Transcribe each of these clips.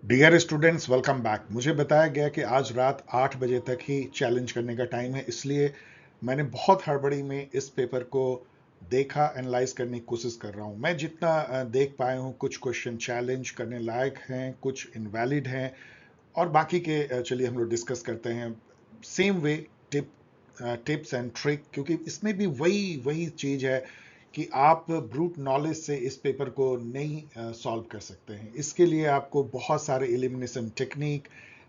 Dear students, welcome back. मुझे बताया गया कि आज रात 8 बजे तक ही चैलेंज करने का टाइम है, इसलिए मैंने बहुत हड़बड़ी में इस पेपर को देखा, एनालाइज करने की कोशिश कर रहा हूँ। मैं जितना देख पाया हूँ, कुछ क्वेश्चन चैलेंज करने लायक हैं, कुछ इनवैलिड हैं, और बाकी के चलिए हम लोग डिस्कस करते हैं। Same way tips and trick, क्योंकि इसमें भी वही वही चीज है कि आप ब्रूट नॉलेज से इस पेपर को नहीं सॉल्व कर सकते हैं। इसके लिए आपको बहुत सारे एलिमिनेशन टेक्निक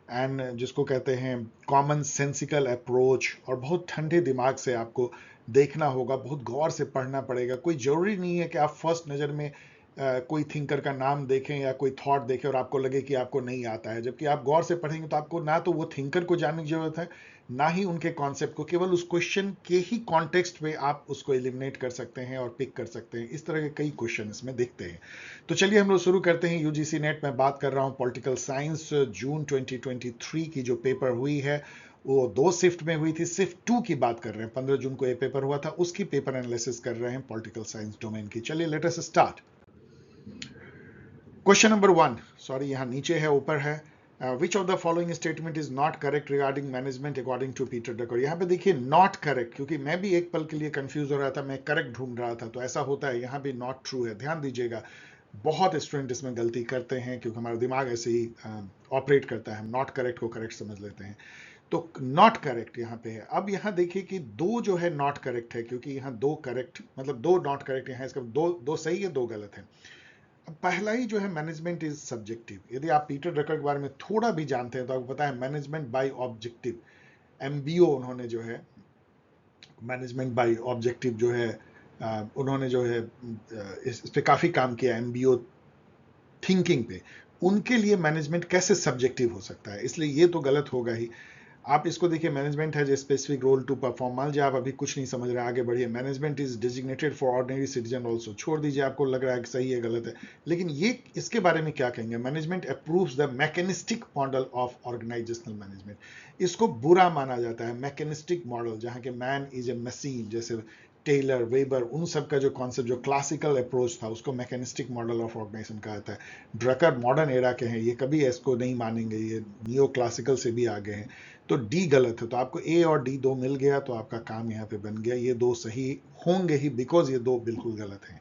एंड जिसको कहते हैं कॉमन सेंसिकल अप्रोच, और बहुत ठंडे दिमाग से आपको देखना होगा, बहुत गौर से पढ़ना पड़ेगा। कोई जरूरी नहीं है कि आप फर्स्ट नज़र में कोई थिंकर का नाम देखें या कोई थॉट देखें और आपको लगे कि आपको नहीं आता है, जबकि आप गौर से पढ़ेंगे तो आपको ना तो वो थिंकर को जानने की जरूरत है, ना ही उनके कॉन्सेप्ट को। केवल उस क्वेश्चन के ही कॉन्टेक्स्ट में आप उसको एलिमिनेट कर सकते हैं और पिक कर सकते हैं। इस तरह के कई क्वेश्चन इसमें दिखते हैं। तो चलिए हम लोग शुरू करते हैं। यूजीसी नेट में बात कर रहा हूं पॉलिटिकल साइंस जून 2023 की जो पेपर हुई है वो 2 शिफ्ट में हुई थी। शिफ्ट 2 की बात कर रहे हैं, 15 जून को ये पेपर हुआ था, उसकी पेपर एनालिसिस कर रहे हैं पॉलिटिकल साइंस डोमेन की। चलिए let us start. Question number 1, sorry यहां नीचे है, ऊपर है। Which of the following statement is not correct regarding management according to Peter Drucker. यहाँ पे देखिए नॉट करेक्ट, क्योंकि मैं भी एक पल के लिए कंफ्यूज हो रहा था, मैं करेक्ट ढूंढ रहा था, तो ऐसा होता है। यहाँ भी नॉट ट्रू है, ध्यान दीजिएगा। बहुत स्टूडेंट इसमें गलती करते हैं क्योंकि हमारा दिमाग ऐसे ही ऑपरेट करता है, हम नॉट करेक्ट को करेक्ट समझ लेते हैं। तो नॉट करेक्ट यहाँ पे है। अब यहाँ देखिए कि दो जो है नॉट करेक्ट है, क्योंकि यहाँ दो करेक्ट मतलब दो नॉट करेक्ट है, इसका दो दो सही है, दो गलत है। अब पहला ही जो है मैनेजमेंट इज सब्जेक्टिव। यदि आप पीटर ड्रकर के बारे में थोड़ा भी जानते हैं तो आपको पता है मैनेजमेंट बाय ऑब्जेक्टिव, एमबीओ उन्होंने जो है मैनेजमेंट बाय ऑब्जेक्टिव जो है उन्होंने जो है इस पे काफी काम किया, एमबीओ थिंकिंग पे। उनके लिए मैनेजमेंट कैसे सब्जेक्टिव हो सकता है, इसलिए ये तो गलत होगा ही। आप इसको देखिए, management has a specific role to perform. मान लीजिए आप अभी कुछ नहीं समझ रहे, आगे बढ़िए। Management is designated for ordinary citizen also, छोड़ दीजिए, आपको लग रहा है कि सही है गलत है, लेकिन ये इसके बारे में क्या कहेंगे। Management approves the mechanistic model of organisational management. इसको बुरा माना जाता है मैकेनिस्टिक मॉडल, जहां के मैन इज ए मशीन, जैसे टेलर, वेबर, उन सब का जो कॉन्सेप्ट, जो क्लासिकल अप्रोच था, उसको मैकेनिस्टिक मॉडल ऑफ ऑर्गेनाइजेशन कहा जाता है। ड्रकर मॉडर्न एरा के हैं, ये कभी इसको नहीं मानेंगे, ये नियो क्लासिकल से भी आगे हैं। तो डी गलत है, तो आपको ए और डी दो मिल गया, तो आपका काम यहाँ पे बन गया। ये दो सही होंगे ही, बिकॉज ये दो बिल्कुल गलत हैं।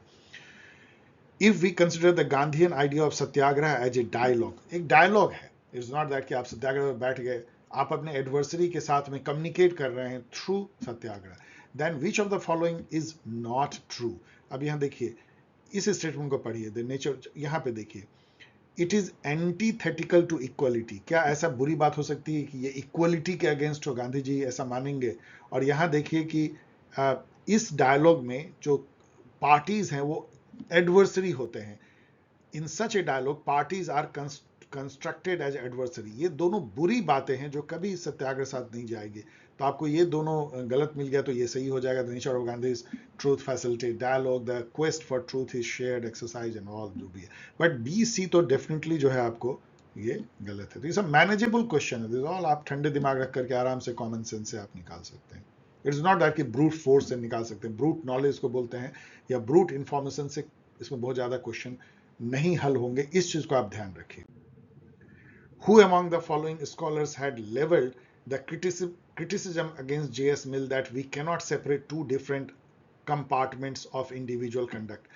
If we consider the Gandhian idea of satyagraha as a dialogue, एक डायलॉग है, इट्स नॉट दैट कि आप सत्याग्रह में बैठ गए, आप अपने एडवर्सरी के साथ में कम्युनिकेट कर रहे हैं through satyagraha, then which of the following is not true. अब यहां देखिए, इस स्टेटमेंट को पढ़िए, द नेचर, यहां पे देखिए, it is antithetical to equality. क्या ऐसा बुरी बात हो सकती है कि ये इक्वलिटी के अगेंस्ट हो, गांधी जी ऐसा मानेंगे। और यहां देखिए कि इस डायलॉग में जो पार्टीज हैं वो एडवर्सरी होते हैं। In such a dialogue parties are constructed as adversary. ये दोनों बुरी बातें हैं जो कभी सत्याग्रह साथ नहीं जाएगी। तो आपको ये दोनों गलत मिल गया, तो ये सही हो जाएगा। The nature of Gandhi truth facilitate dialogue, the quest for truth is shared exercise and all, जो भी है। बट बी सी तो डेफिनेटली जो है आपको ये गलत है। तो ये सब मैनेजेबल क्वेश्चन है, दिस ऑल आप ठंडे दिमाग रख करके आराम से कॉमन सेंस से आप निकाल सकते हैं। इट्स नॉट दैट कि ब्रूट फोर्स से निकाल सकते हैं, ब्रूट नॉलेज को बोलते हैं, या ब्रूट इंफॉर्मेशन से इसमें बहुत ज्यादा क्वेश्चन नहीं हल होंगे। इस चीज को आप ध्यान रखिए। Who among the following scholars had leveled the criticism against J.S. Mill that we cannot separate two different compartments of individual conduct?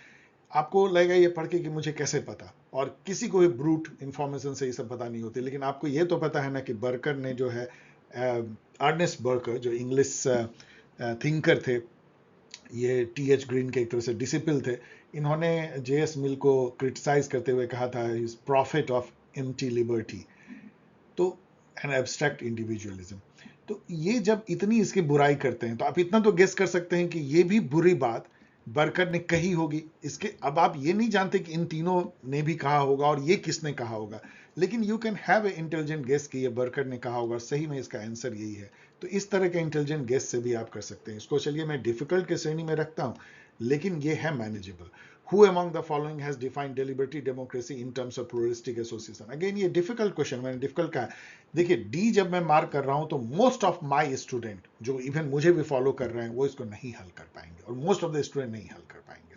आपको लगेगा ये पढ़ के कि मुझे कैसे पता, और किसी को भी ब्रूट इंफॉर्मेशन से ये सब पता नहीं होती, लेकिन आपको ये तो पता है ना कि बर्कर ने जो है, अर्नेस्ट बर्कर जो इंग्लिश थिंकर थे, ये टी.एच. ग्रीन के एक तरह से डिसिपल थे, इन्होंने जे.एस. मिल को क्रिटिसाइज करते हुए कहा था, is profit of empty liberty, तो एन एब्स्ट्रैक्ट इंडिविजुअलिज्म। तो ये जब इतनी इसकी बुराई करते हैं, तो आप इतना तो गेस कर सकते हैं कि ये भी बुरी बात बर्कर ने कही होगी। इसके अब आप ये नहीं जानते कि इन तीनों ने भी कहा होगा और ये किसने कहा होगा, लेकिन you can have a intelligent guess कि ये बर्कर ने कहा होगा, सही में इसका आंसर यही है। तो इस तरह के इंटेलिजेंट गेस से भी आप कर सकते हैं इसको। चलिए मैं डिफिकल्ट के श्रेणी में रखता हूं, लेकिन ये है manageable. Who among the following has defined deliberative democracy in terms of pluralistic association? Again ये डिफिकल्ट क्वेश्चन, मैंने डिफिकल्ट कहा। देखिए डी जब मैं मार्क कर रहा हूं तो मोस्ट ऑफ माय स्टूडेंट जो इवन मुझे भी फॉलो कर रहे हैं वो इसको नहीं हल कर पाएंगे, और मोस्ट ऑफ द स्टूडेंट नहीं हल कर पाएंगे।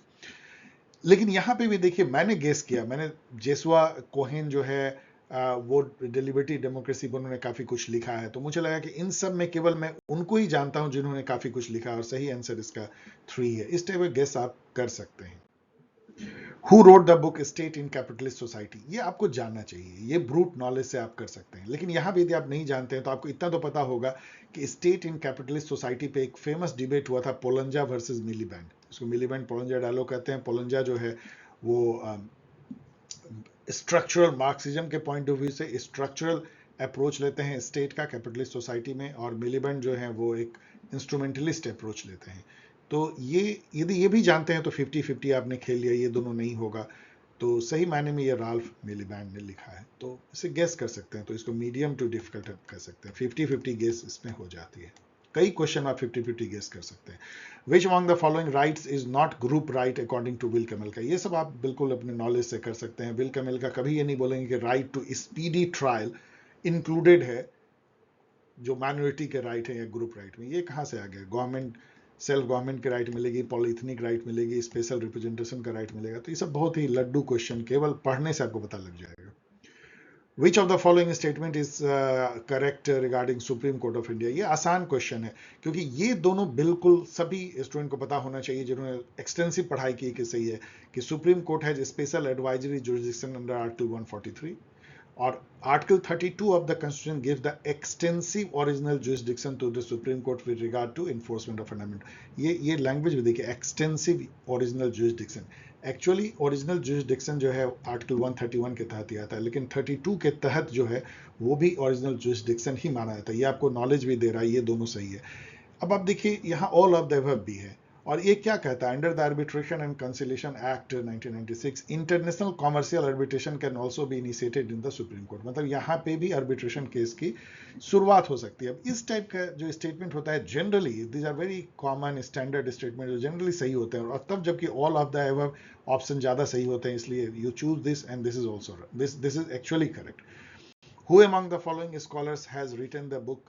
लेकिन यहां पे भी देखिए, मैंने गेस किया, मैंने जेसुआ कोहेन जो है वो डिलिबरेटिव डेमोक्रेसी पर उन्होंने काफी कुछ लिखा है। तो मुझे लगा कि इन सब में केवल मैं उनको ही जानता हूं जिन्होंने काफी कुछ लिखा है, और सही आंसर इसका 3 है। इस टाइप का गेस आप कर सकते हैं। Who wrote the book state in capitalist society, ये आपको जानना चाहिए, ये ब्रूट नॉलेज से आप कर सकते हैं। लेकिन यहां भी यदि आप नहीं जानते हैं तो आपको इतना तो पता होगा कि स्टेट इन कैपिटलिस्ट सोसाइटी पे एक फेमस डिबेट हुआ था, पोलंजा वर्सेस मिलीबैंड। इसको मिलीबैंड पोलंजा डायलॉग कहते हैं। पोलंजा जो है वो स्ट्रक्चरल मार्क्सिज्म के पॉइंट ऑफ व्यू से स्ट्रक्चरल अप्रोच लेते हैं स्टेट का कैपिटलिस्ट सोसाइटी में, और मिलीबैंड जो है वो एक इंस्ट्रूमेंटलिस्ट अप्रोच लेते हैं। तो ये यदि ये भी जानते हैं तो 50-50 आपने खेल लिया, ये दोनों नहीं होगा। तो सही मायने में ये राल्फ मिलीबैंड ने लिखा है, तो इसे गेस कर सकते हैं। तो इसको मीडियम टू डिफिकल्ट कर सकते हैं। 50-50 गेस इसमें हो जाती है। कई क्वेश्चन आप 50-50 गेस कर सकते हैं। Which among the following rights is not group right according to Will Kymlicka का, ये सब आप बिल्कुल अपने नॉलेज से कर सकते हैं। विल कैमेल का कभी ये नहीं बोलेंगे कि right to speedy trial included है जो माइनॉरिटी के राइट है या ग्रुप राइट में। ये कहां से आ गया? गवर्नमेंट सेल्फ गवर्नमेंट के राइट मिलेगी, पॉलिथनिक राइट मिलेगी, स्पेशल रिप्रेजेंटेशन का राइट मिलेगा। तो ये सब बहुत ही लड्डू क्वेश्चन, केवल पढ़ने से आपको पता लग जाएगा। विच of the following statement is correct regarding supreme court of India, ये आसान क्वेश्चन है क्योंकि ये दोनों बिल्कुल सभी स्टूडेंट को पता होना चाहिए जिन्होंने एक्सटेंसिव पढ़ाई की कि सही है कि Supreme Court has special advisory jurisdiction under article 143 और article 32 of the constitution gives the extensive original jurisdiction to the Supreme Court with regard to enforcement of fundamental. ये लैंग्वेज भी देखिए, extensive original jurisdiction. Actually original jurisdiction जो है article 131 के तहत ही आता है, लेकिन 32 के तहत जो है वो भी ओरिजिनल जुरिसडिक्शन ही माना जाता है। ये आपको नॉलेज भी दे रहा है, ये दोनों सही है। अब आप देखिए यहाँ ऑल ऑफ द अबव भी है, और ये क्या कहता है? Under the arbitration and conciliation act 1996 international commercial arbitration can also be initiated in the Supreme court. मतलब यहाँ पे भी आर्बिट्रेशन केस की शुरुआत हो सकती है। अब इस टाइप का जो स्टेटमेंट होता है generally these are very common standard statement जो जनरली सही होते हैं, और तब जबकि all of the above option ज्यादा सही होते हैं, इसलिए you choose this and this is also this is actually correct. Who among the following scholars has written the book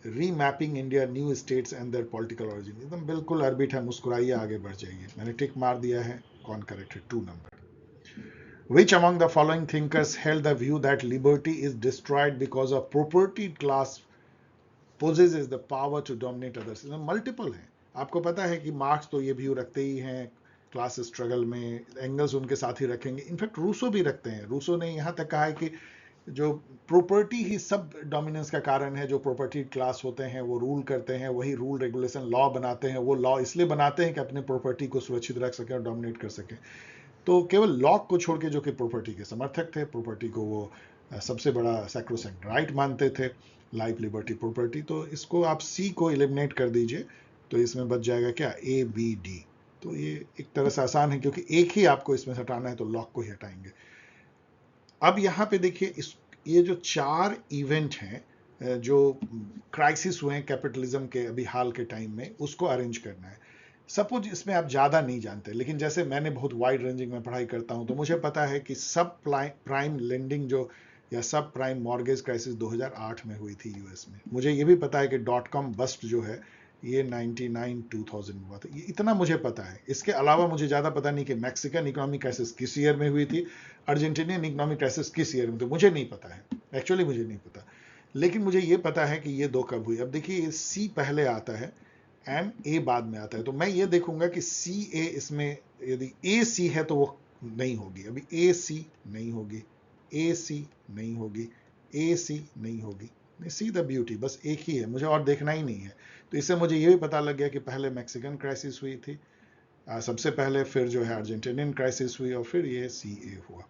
remapping India new states and their political origin? एकदम बिल्कुल orbit है, मुस्कुराइए, आगे बढ़ जाइए। मैंने टिक मार दिया है, कौन करेक्ट है? 2 number. Which among the following thinkers held the view that liberty is destroyed because of property class possesses the power to dominate others? Multiple है। आपको पता है कि मार्क्स तो ये व्यू रखते ही हैं क्लास स्ट्रगल में, एंगल्स उनके साथ ही रखेंगे, इनफैक्ट रूसो भी रखते हैं। रूसो ने यहां तक कहा है कि जो प्रॉपर्टी ही सब डोमिनेंस का कारण है, जो प्रॉपर्टी क्लास होते हैं वो रूल करते हैं, वही रूल रेगुलेशन लॉ बनाते हैं। वो लॉ इसलिए बनाते हैं कि अपने प्रॉपर्टी को सुरक्षित रख सकें और डोमिनेट कर सकें। तो केवल लॉ को छोड़ के जो कि प्रॉपर्टी के समर्थक थे, प्रॉपर्टी को वो सबसे बड़ा सैक्रोसैंक्ट राइट मानते थे, लाइफ लिबर्टी प्रॉपर्टी। तो इसको आप सी को एलिमिनेट कर दीजिए, तो इसमें बच जाएगा क्या? A B D. तो ये एक तरह से आसान है क्योंकि एक ही आपको इसमें हटाना है, तो लॉक को ही हटाएंगे। अब यहां पे देखिए, ये जो 4 इवेंट हैं जो क्राइसिस हुए हैं कैपिटलिज्म के अभी हाल के टाइम में, उसको अरेंज करना है। सपोज इसमें आप ज्यादा नहीं जानते, लेकिन जैसे मैंने बहुत वाइड रेंजिंग में पढ़ाई करता हूं, तो मुझे पता है कि सब प्राइम लेंडिंग जो या सब प्राइम मॉर्गेज क्राइसिस 2008 में हुई थी यूएस में। मुझे ये भी पता है कि .com बस्ट जो है ये 99-2000 हुआ था। ये इतना मुझे पता है। इसके अलावा मुझे ज्यादा पता नहीं कि मैक्सिकन इकोनॉमिक क्राइसिस किस ईयर में हुई थी, अर्जेंटीनियन इकोनॉमिक क्राइसिस किस ईयर में थी, मुझे नहीं पता है। एक्चुअली मुझे नहीं पता, लेकिन मुझे ये पता है कि ये 2 कब हुई। अब देखिए, सी पहले आता है एंड ए बाद में आता है, तो मैं ये देखूंगा कि सी ए इसमें, यदि ए सी है तो वो नहीं होगी। अभी ए सी नहीं होगी, ए सी नहीं होगी, ए सी नहीं होगी। सी द ब्यूटी, बस एक ही है, मुझे और देखना ही नहीं है। तो इससे मुझे ये भी पता लग गया कि पहले मैक्सिकन क्राइसिस हुई थी सबसे पहले, फिर जो है अर्जेंटीनियन क्राइसिस हुई, और फिर ये सी ए हुआ।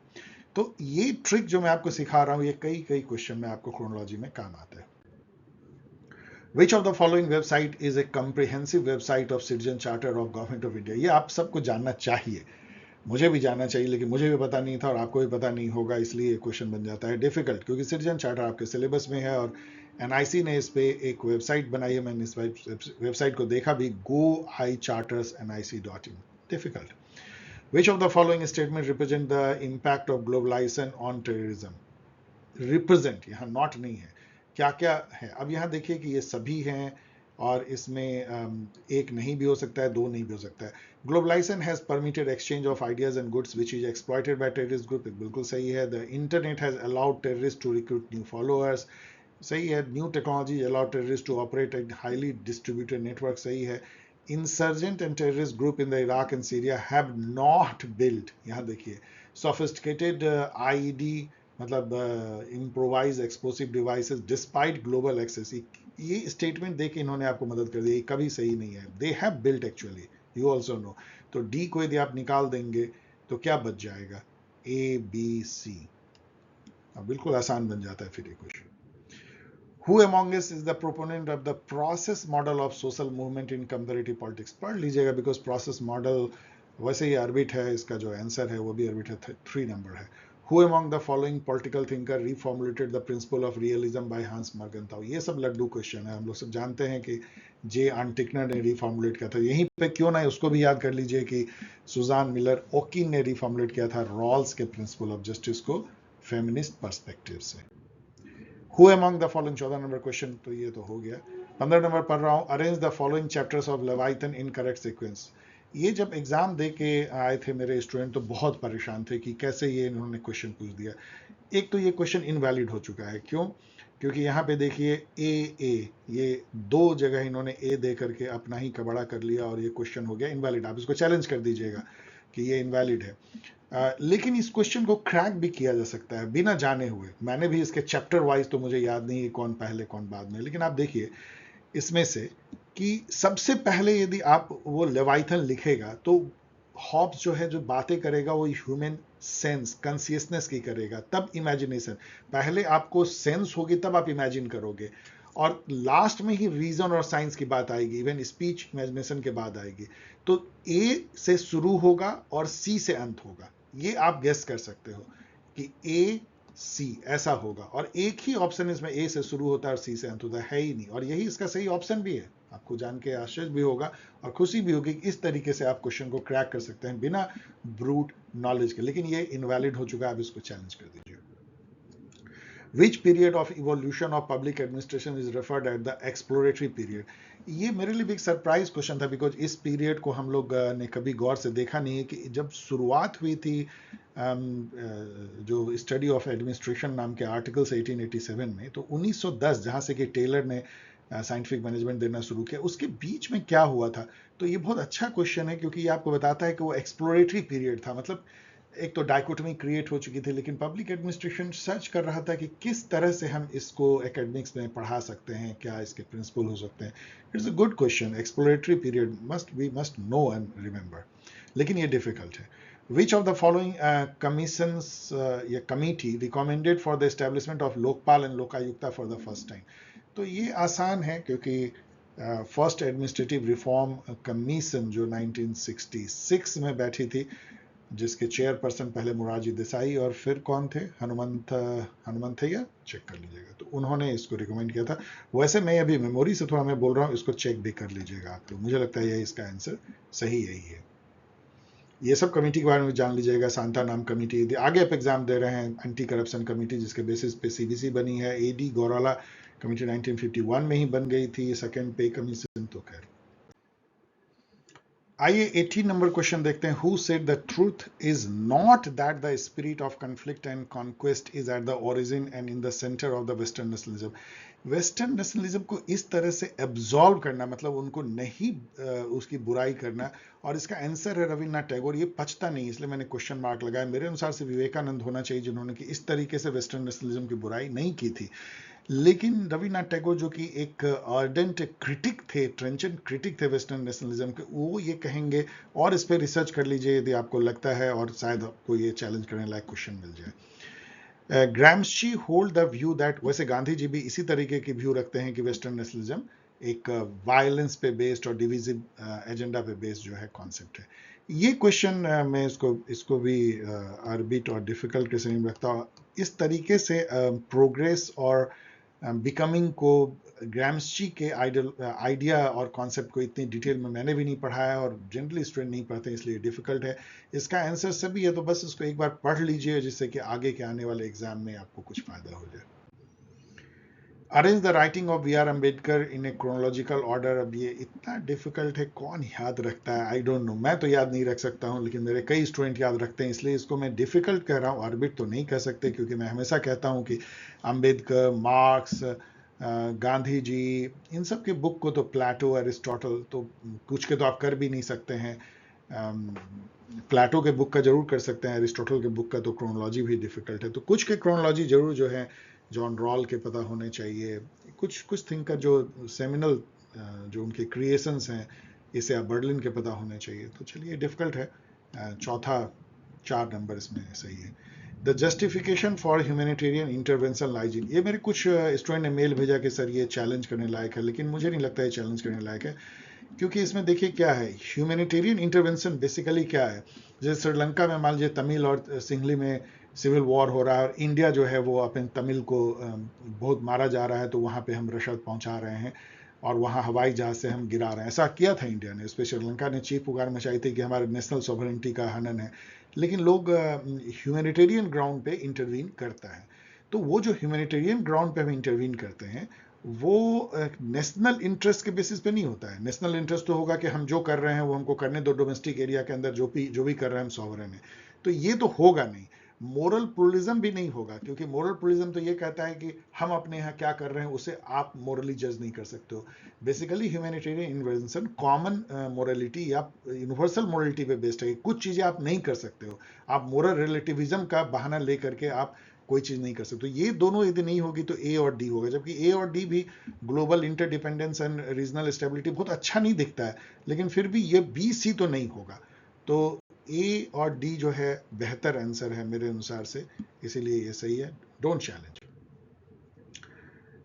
तो ये ट्रिक जो मैं आपको सिखा रहा हूं, ये कई क्वेश्चन में आपको क्रोनोलॉजी में काम आता है। Which of the following website is a comprehensive website of Citizen Charter of Government of India? ये आप सबको जानना चाहिए, मुझे भी जानना चाहिए, लेकिन मुझे भी पता नहीं था और आपको भी पता नहीं होगा, इसलिए क्वेश्चन बन जाता है डिफिकल्ट, क्योंकि सिटीजन चार्टर आपके सिलेबस में है और एनआईसी ने इस पे एक वेबसाइट बनाई है। मैंने इस वेबसाइट को देखा भी, goichartersnic.in। Difficult. Which of the following statement represent the impact of globalization on terrorism? Represent यहाँ नॉट नहीं है, क्या क्या है? अब यहाँ देखिए कि ये सभी हैं, और इसमें एक नहीं भी हो सकता है, दो नहीं भी हो सकता है. Globalisation has permitted exchange of ideas and goods which is exploited by terrorist group, बिल्कुल सही है. The internet has allowed terrorist to recruit new followers, सही है. New technology allow terrorist to operate at highly distributed network, सही है. Insurgent and terrorist group in the Iraq and Syria have not build, यहाँ देखिए, sophisticated IED, मतलब improvise explosive devices despite global access. ये statement देके इन्होंने आपको मदद कर दी, ये कभी सही नहीं है. They have built actually, you also know. तो डी को यदि आप निकाल देंगे तो क्या बच जाएगा, ए बी सी. अब बिल्कुल आसान बन जाता है फिर ये question. Who among us is the proponent of the process model of social movement in comparative politics? पढ़ लीजिएगा, because process model वैसे ही अर्बिट है, इसका जो आंसर है वो भी अर्बिट है, 3 नंबर है. Who among the following political thinker reformulated the principle of realism by Hans Morgenthau? ये सब लड्डू क्वेश्चन है, हम लोग सब जानते हैं कि जे आंटिकनर ने रिफॉर्मुलेट किया था. यहीं पे क्यों ना उसको भी याद कर लीजिए कि सुजान मिलर ओकिन ने रिफॉर्मुलेट किया था रॉल्स के प्रिंसिपल ऑफ जस्टिस को फेमिनिस्ट पर्सपेक्टिव से. Who among the following, 14 number question तो ये तो हो गया. 15 नंबर पढ़ रहा हूँ. Arrange the following chapters of Leviathan in correct sequence. ये जब एग्जाम दे के आए थे मेरे स्टूडेंट तो बहुत परेशान थे कि कैसे ये इन्होंने क्वेश्चन पूछ दिया. एक तो ये क्वेश्चन इनवैलिड हो चुका है. क्यों? क्योंकि यहाँ पे देखिए ए, ये 2 जगह इन्होंने ए दे करके अपना ही कबड़ा कर लिया और ये क्वेश्चन हो गया इनवैलिड. आप इसको चैलेंज कर दीजिएगा कि ये इनवैलिड है. लेकिन इस क्वेश्चन को क्रैक भी किया जा सकता है बिना जाने हुए. मैंने भी इसके चैप्टर वाइज तो मुझे याद नहीं है कौन पहले कौन बाद में, लेकिन आप देखिए इसमें से कि सबसे पहले यदि आप वो लेवाइथन लिखेगा तो हॉब्स जो है जो बातें करेगा वो ह्यूमन सेंस कॉन्शियसनेस की करेगा, तब इमेजिनेशन. पहले आपको सेंस होगी तब आप इमेजिन करोगे, और लास्ट में ही रीजन और साइंस की बात आएगी, इवन स्पीच इमेजिनेशन के बाद आएगी. तो ए से शुरू होगा और सी से अंत होगा. ये आप गेस कर सकते हो कि ए सी ऐसा होगा, और एक ही ऑप्शन इसमें ए से शुरू होता है और सी से अंत होता है ही नहीं, और यही इसका सही ऑप्शन भी है. आपको जान के आश्चर्य भी होगा और खुशी भी होगी कि इस तरीके से आप क्वेश्चन को क्रैक कर सकते हैं बिना ब्रूट नॉलेज के. लेकिन ये इनवैलिड हो चुका है, आप इसको चैलेंज कर दीजिए. Which period of evolution of public administration is referred at the exploratory period? ये मेरे लिए भी एक सरप्राइज क्वेश्चन था, बिकॉज इस पीरियड को हम लोग ने कभी गौर से देखा नहीं है कि जब शुरुआत हुई थी जो स्टडी ऑफ एडमिनिस्ट्रेशन नाम के आर्टिकल से 1887 में, तो 1910 जहाँ से कि टेलर ने साइंटिफिक मैनेजमेंट देना शुरू किया, उसके बीच में क्या हुआ था. तो ये बहुत अच्छा क्वेश्चन है क्योंकि ये आपको बताता है कि वो एक्सप्लोरेटरी पीरियड था. मतलब एक तो डाइकोटमी क्रिएट हो चुकी थी, लेकिन पब्लिक एडमिनिस्ट्रेशन सर्च कर रहा था कि किस तरह से हम इसको एकेडमिक्स में पढ़ा सकते हैं, क्या इसके प्रिंसिपल हो सकते हैं. It's a good question. Exploratory period we must know and remember, लेकिन ये डिफिकल्ट है. Which of the following commissions या committee recommended for the establishment of Lokpal and Lokayukta for the first time? तो ये आसान है क्योंकि फर्स्ट एडमिनिस्ट्रेटिव रिफॉर्म कमीशन जो 1966 में बैठी थी, जिसके चेयरपर्सन पहले मोरारजी देसाई और फिर कौन थे, हनुमंथैया, चेक कर लीजिएगा. तो उन्होंने इसको रिकमेंड किया था. वैसे मैं अभी मेमोरी से थोड़ा मैं बोल रहा हूँ, इसको चेक भी कर लीजिएगा आप लोग. मुझे लगता है यही इसका आंसर सही यही है. ये सब कमेटी के बारे में जान लीजिएगा. सांता नाम कमेटी, आगे आप एग्जाम दे रहे हैं, एंटी करप्शन कमेटी जिसके बेसिस पे सीबीसी बनी है. एडी गौराला कमेटी 1951 में ही बन गई थी. सेकेंड पे कमीशन तो खैर. आइए 18 नंबर क्वेश्चन देखते हैं. Who said the truth is not that the spirit of conflict and conquest is at the origin and in the centre of the western nationalism. Western nationalism को इस तरह से एब्जॉर्व करना, मतलब उनको नहीं उसकी बुराई करना, और इसका आंसर है रविन्द्रनाथ टैगोर. ये पचता नहीं, इसलिए मैंने क्वेश्चन मार्क लगाया. मेरे अनुसार से विवेकानंद होना चाहिए जिन्होंने कि इस तरीके से वेस्टर्न नेशनलिज्म की बुराई नहीं की थी. लेकिन रविन्द्रनाथ टैगोर जो कि एक आर्डेंट क्रिटिक थे, ट्रेंचेंट क्रिटिक थे वेस्टर्न नेशनलिज्म के, वो ये कहेंगे, और इस पर रिसर्च कर लीजिए यदि आपको लगता है, और शायद आपको ये चैलेंज करने लायक क्वेश्चन मिल जाए. Gramsci hold the view that, वैसे गांधी जी भी इसी तरीके की व्यू रखते हैं कि वेस्टर्न नेशनलिज्म एक वायलेंस पे बेस्ड और डिविजिव एजेंडा पे बेस्ड जो है कॉन्सेप्ट है. ये क्वेश्चन मैं इसको भी अर्बिट और डिफिकल्ट के नहीं रखता. इस तरीके से प्रोग्रेस और बिकमिंग को ग्राम्शी के आइडिया और कॉन्सेप्ट को इतनी डिटेल में मैंने भी नहीं पढ़ा है, और जनरली स्टूडेंट नहीं पढ़ते, इसलिए डिफिकल्ट है. इसका आंसर सभी है, तो बस इसको एक बार पढ़ लीजिए जिससे कि आगे के आने वाले एग्जाम में आपको कुछ फायदा हो जाए. Arrange the writing of B R Ambedkar in a chronological order. अब ये इतना डिफिकल्ट है, कौन याद रखता है, आई डोंट नो। मैं तो याद नहीं रख सकता हूँ, लेकिन मेरे कई स्टूडेंट याद रखते हैं, इसलिए इसको मैं डिफिकल्ट कह रहा हूँ, ऑर्बिट तो नहीं कह सकते, क्योंकि मैं हमेशा कहता हूँ कि अम्बेडकर, मार्क्स, गांधी जी, इन सब के बुक को तो प्लेटो, एरिस्टोटल, तो कुछ के तो आप कर भी नहीं सकते हैं। प्लेटो के बुक का जरूर कर सकते हैं, एरिस्टोटल के बुक का तो क्रोनोलॉजी भी डिफिकल्ट है, तो कुछ के क्रोनोलॉजी जरूर जो है जॉन रॉल के पता होने चाहिए, कुछ कुछ थिंकर जो सेमिनल जो उनके क्रिएशंस हैं, इसे आप बर्लिन के पता होने चाहिए। तो चलिए, डिफिकल्ट है। चौथा 4 नंबर इसमें सही है। The justification for humanitarian intervention lies in, ये मेरे कुछ स्टूडेंट ने मेल भेजा कि सर ये चैलेंज करने लायक है, लेकिन मुझे नहीं लगता है चैलेंज करने लायक है, क्योंकि इसमें देखिए क्या है, ह्यूमैनिटेरियन इंटरवेंशन बेसिकली क्या है। जैसे श्रीलंका में मान लीजिए तमिल और सिंहली में सिविल वॉर हो रहा है, और इंडिया जो है वो अपने तमिल को बहुत मारा जा रहा है, तो वहाँ पे हम रसद पहुँचा रहे हैं और वहाँ हवाई जहाज से हम गिरा रहे हैं। ऐसा किया था इंडिया ने, स्पेशली श्रीलंका ने चीख पुकार मचाई थी कि हमारे नेशनल सॉवरेनिटी का हनन है, लेकिन लोग ह्यूमैनिटेरियन ग्राउंड पे इंटरवीन करता है। तो वो जो ह्यूमैनिटेरियन ग्राउंड पे हम इंटरवीन करते हैं, वो नेशनल इंटरेस्ट के बेसिस पे नहीं होता है। नेशनल इंटरेस्ट तो होगा कि हम जो कर रहे हैं वो हमको करने दो, डोमेस्टिक एरिया के अंदर जो भी कर रहे हैं हम सॉवरेन है, तो ये तो होगा नहीं। मोरल प्लुरलिज्म भी नहीं होगा, क्योंकि मोरल प्लुरलिज्म तो ये कहता है कि हम अपने यहाँ क्या कर रहे हैं उसे आप मोरली जज नहीं कर सकते हो। Basically humanitarian invention common morality या यूनिवर्सल मोरलिटी पे बेस्ड है। कुछ चीजें आप नहीं कर सकते हो, आप मोरल रिलेटिविज्म का बहाना लेकर के आप कोई चीज नहीं कर सकते। तो ये दोनों यदि नहीं होगी तो ए और डी होगा, जबकि ए और डी भी global interdependence and regional stability बहुत अच्छा नहीं दिखता है, लेकिन फिर भी ये बी सी तो नहीं होगा। तो ए और डी जो है बेहतर आंसर है मेरे अनुसार से, इसीलिए ये सही है। Don't challenge.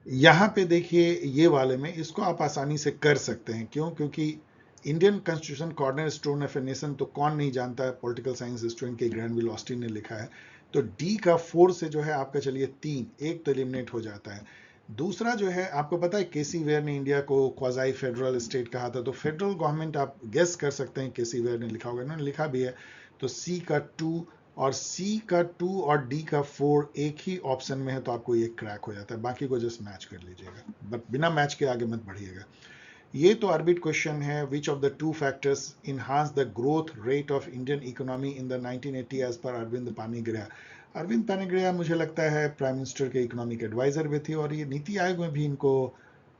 यहां पे देखिए ये वाले में इसको आप आसानी से कर सकते हैं, क्यों? क्योंकि Indian constitution corner stone of a nation तो कौन नहीं जानता है, पॉलिटिकल साइंस स्टूडेंट के ग्रैंडविल ऑस्टिन ने लिखा है। तो डी का 4 से जो है आपका चलिए 3, एक तो एलिमिनेट हो जाता है। दूसरा जो है, आपको पता है केसी वेयर ने इंडिया को क्वाजाई फेडरल स्टेट कहा था, तो फेडरल गवर्नमेंट आप गेस कर सकते हैं केसी वेयर ने लिखा होगा, इन्होंने लिखा भी है। तो सी का 2 और सी का 2 और डी का 4 एक ही ऑप्शन में है, तो आपको ये क्रैक हो जाता है, बाकी को जस्ट मैच कर लीजिएगा, बट बिना मैच के आगे मत बढ़िएगा। ये तो ऑर्बिट क्वेश्चन है, which of the 2 factors enhance the growth rate of Indian economy in the 1980 as per Arvind Panigrah. Arvind Panigrah मुझे लगता है प्राइम मिनिस्टर के इकोनॉमिक एडवाइजर भी थे, और ये नीति आयोग में भी इनको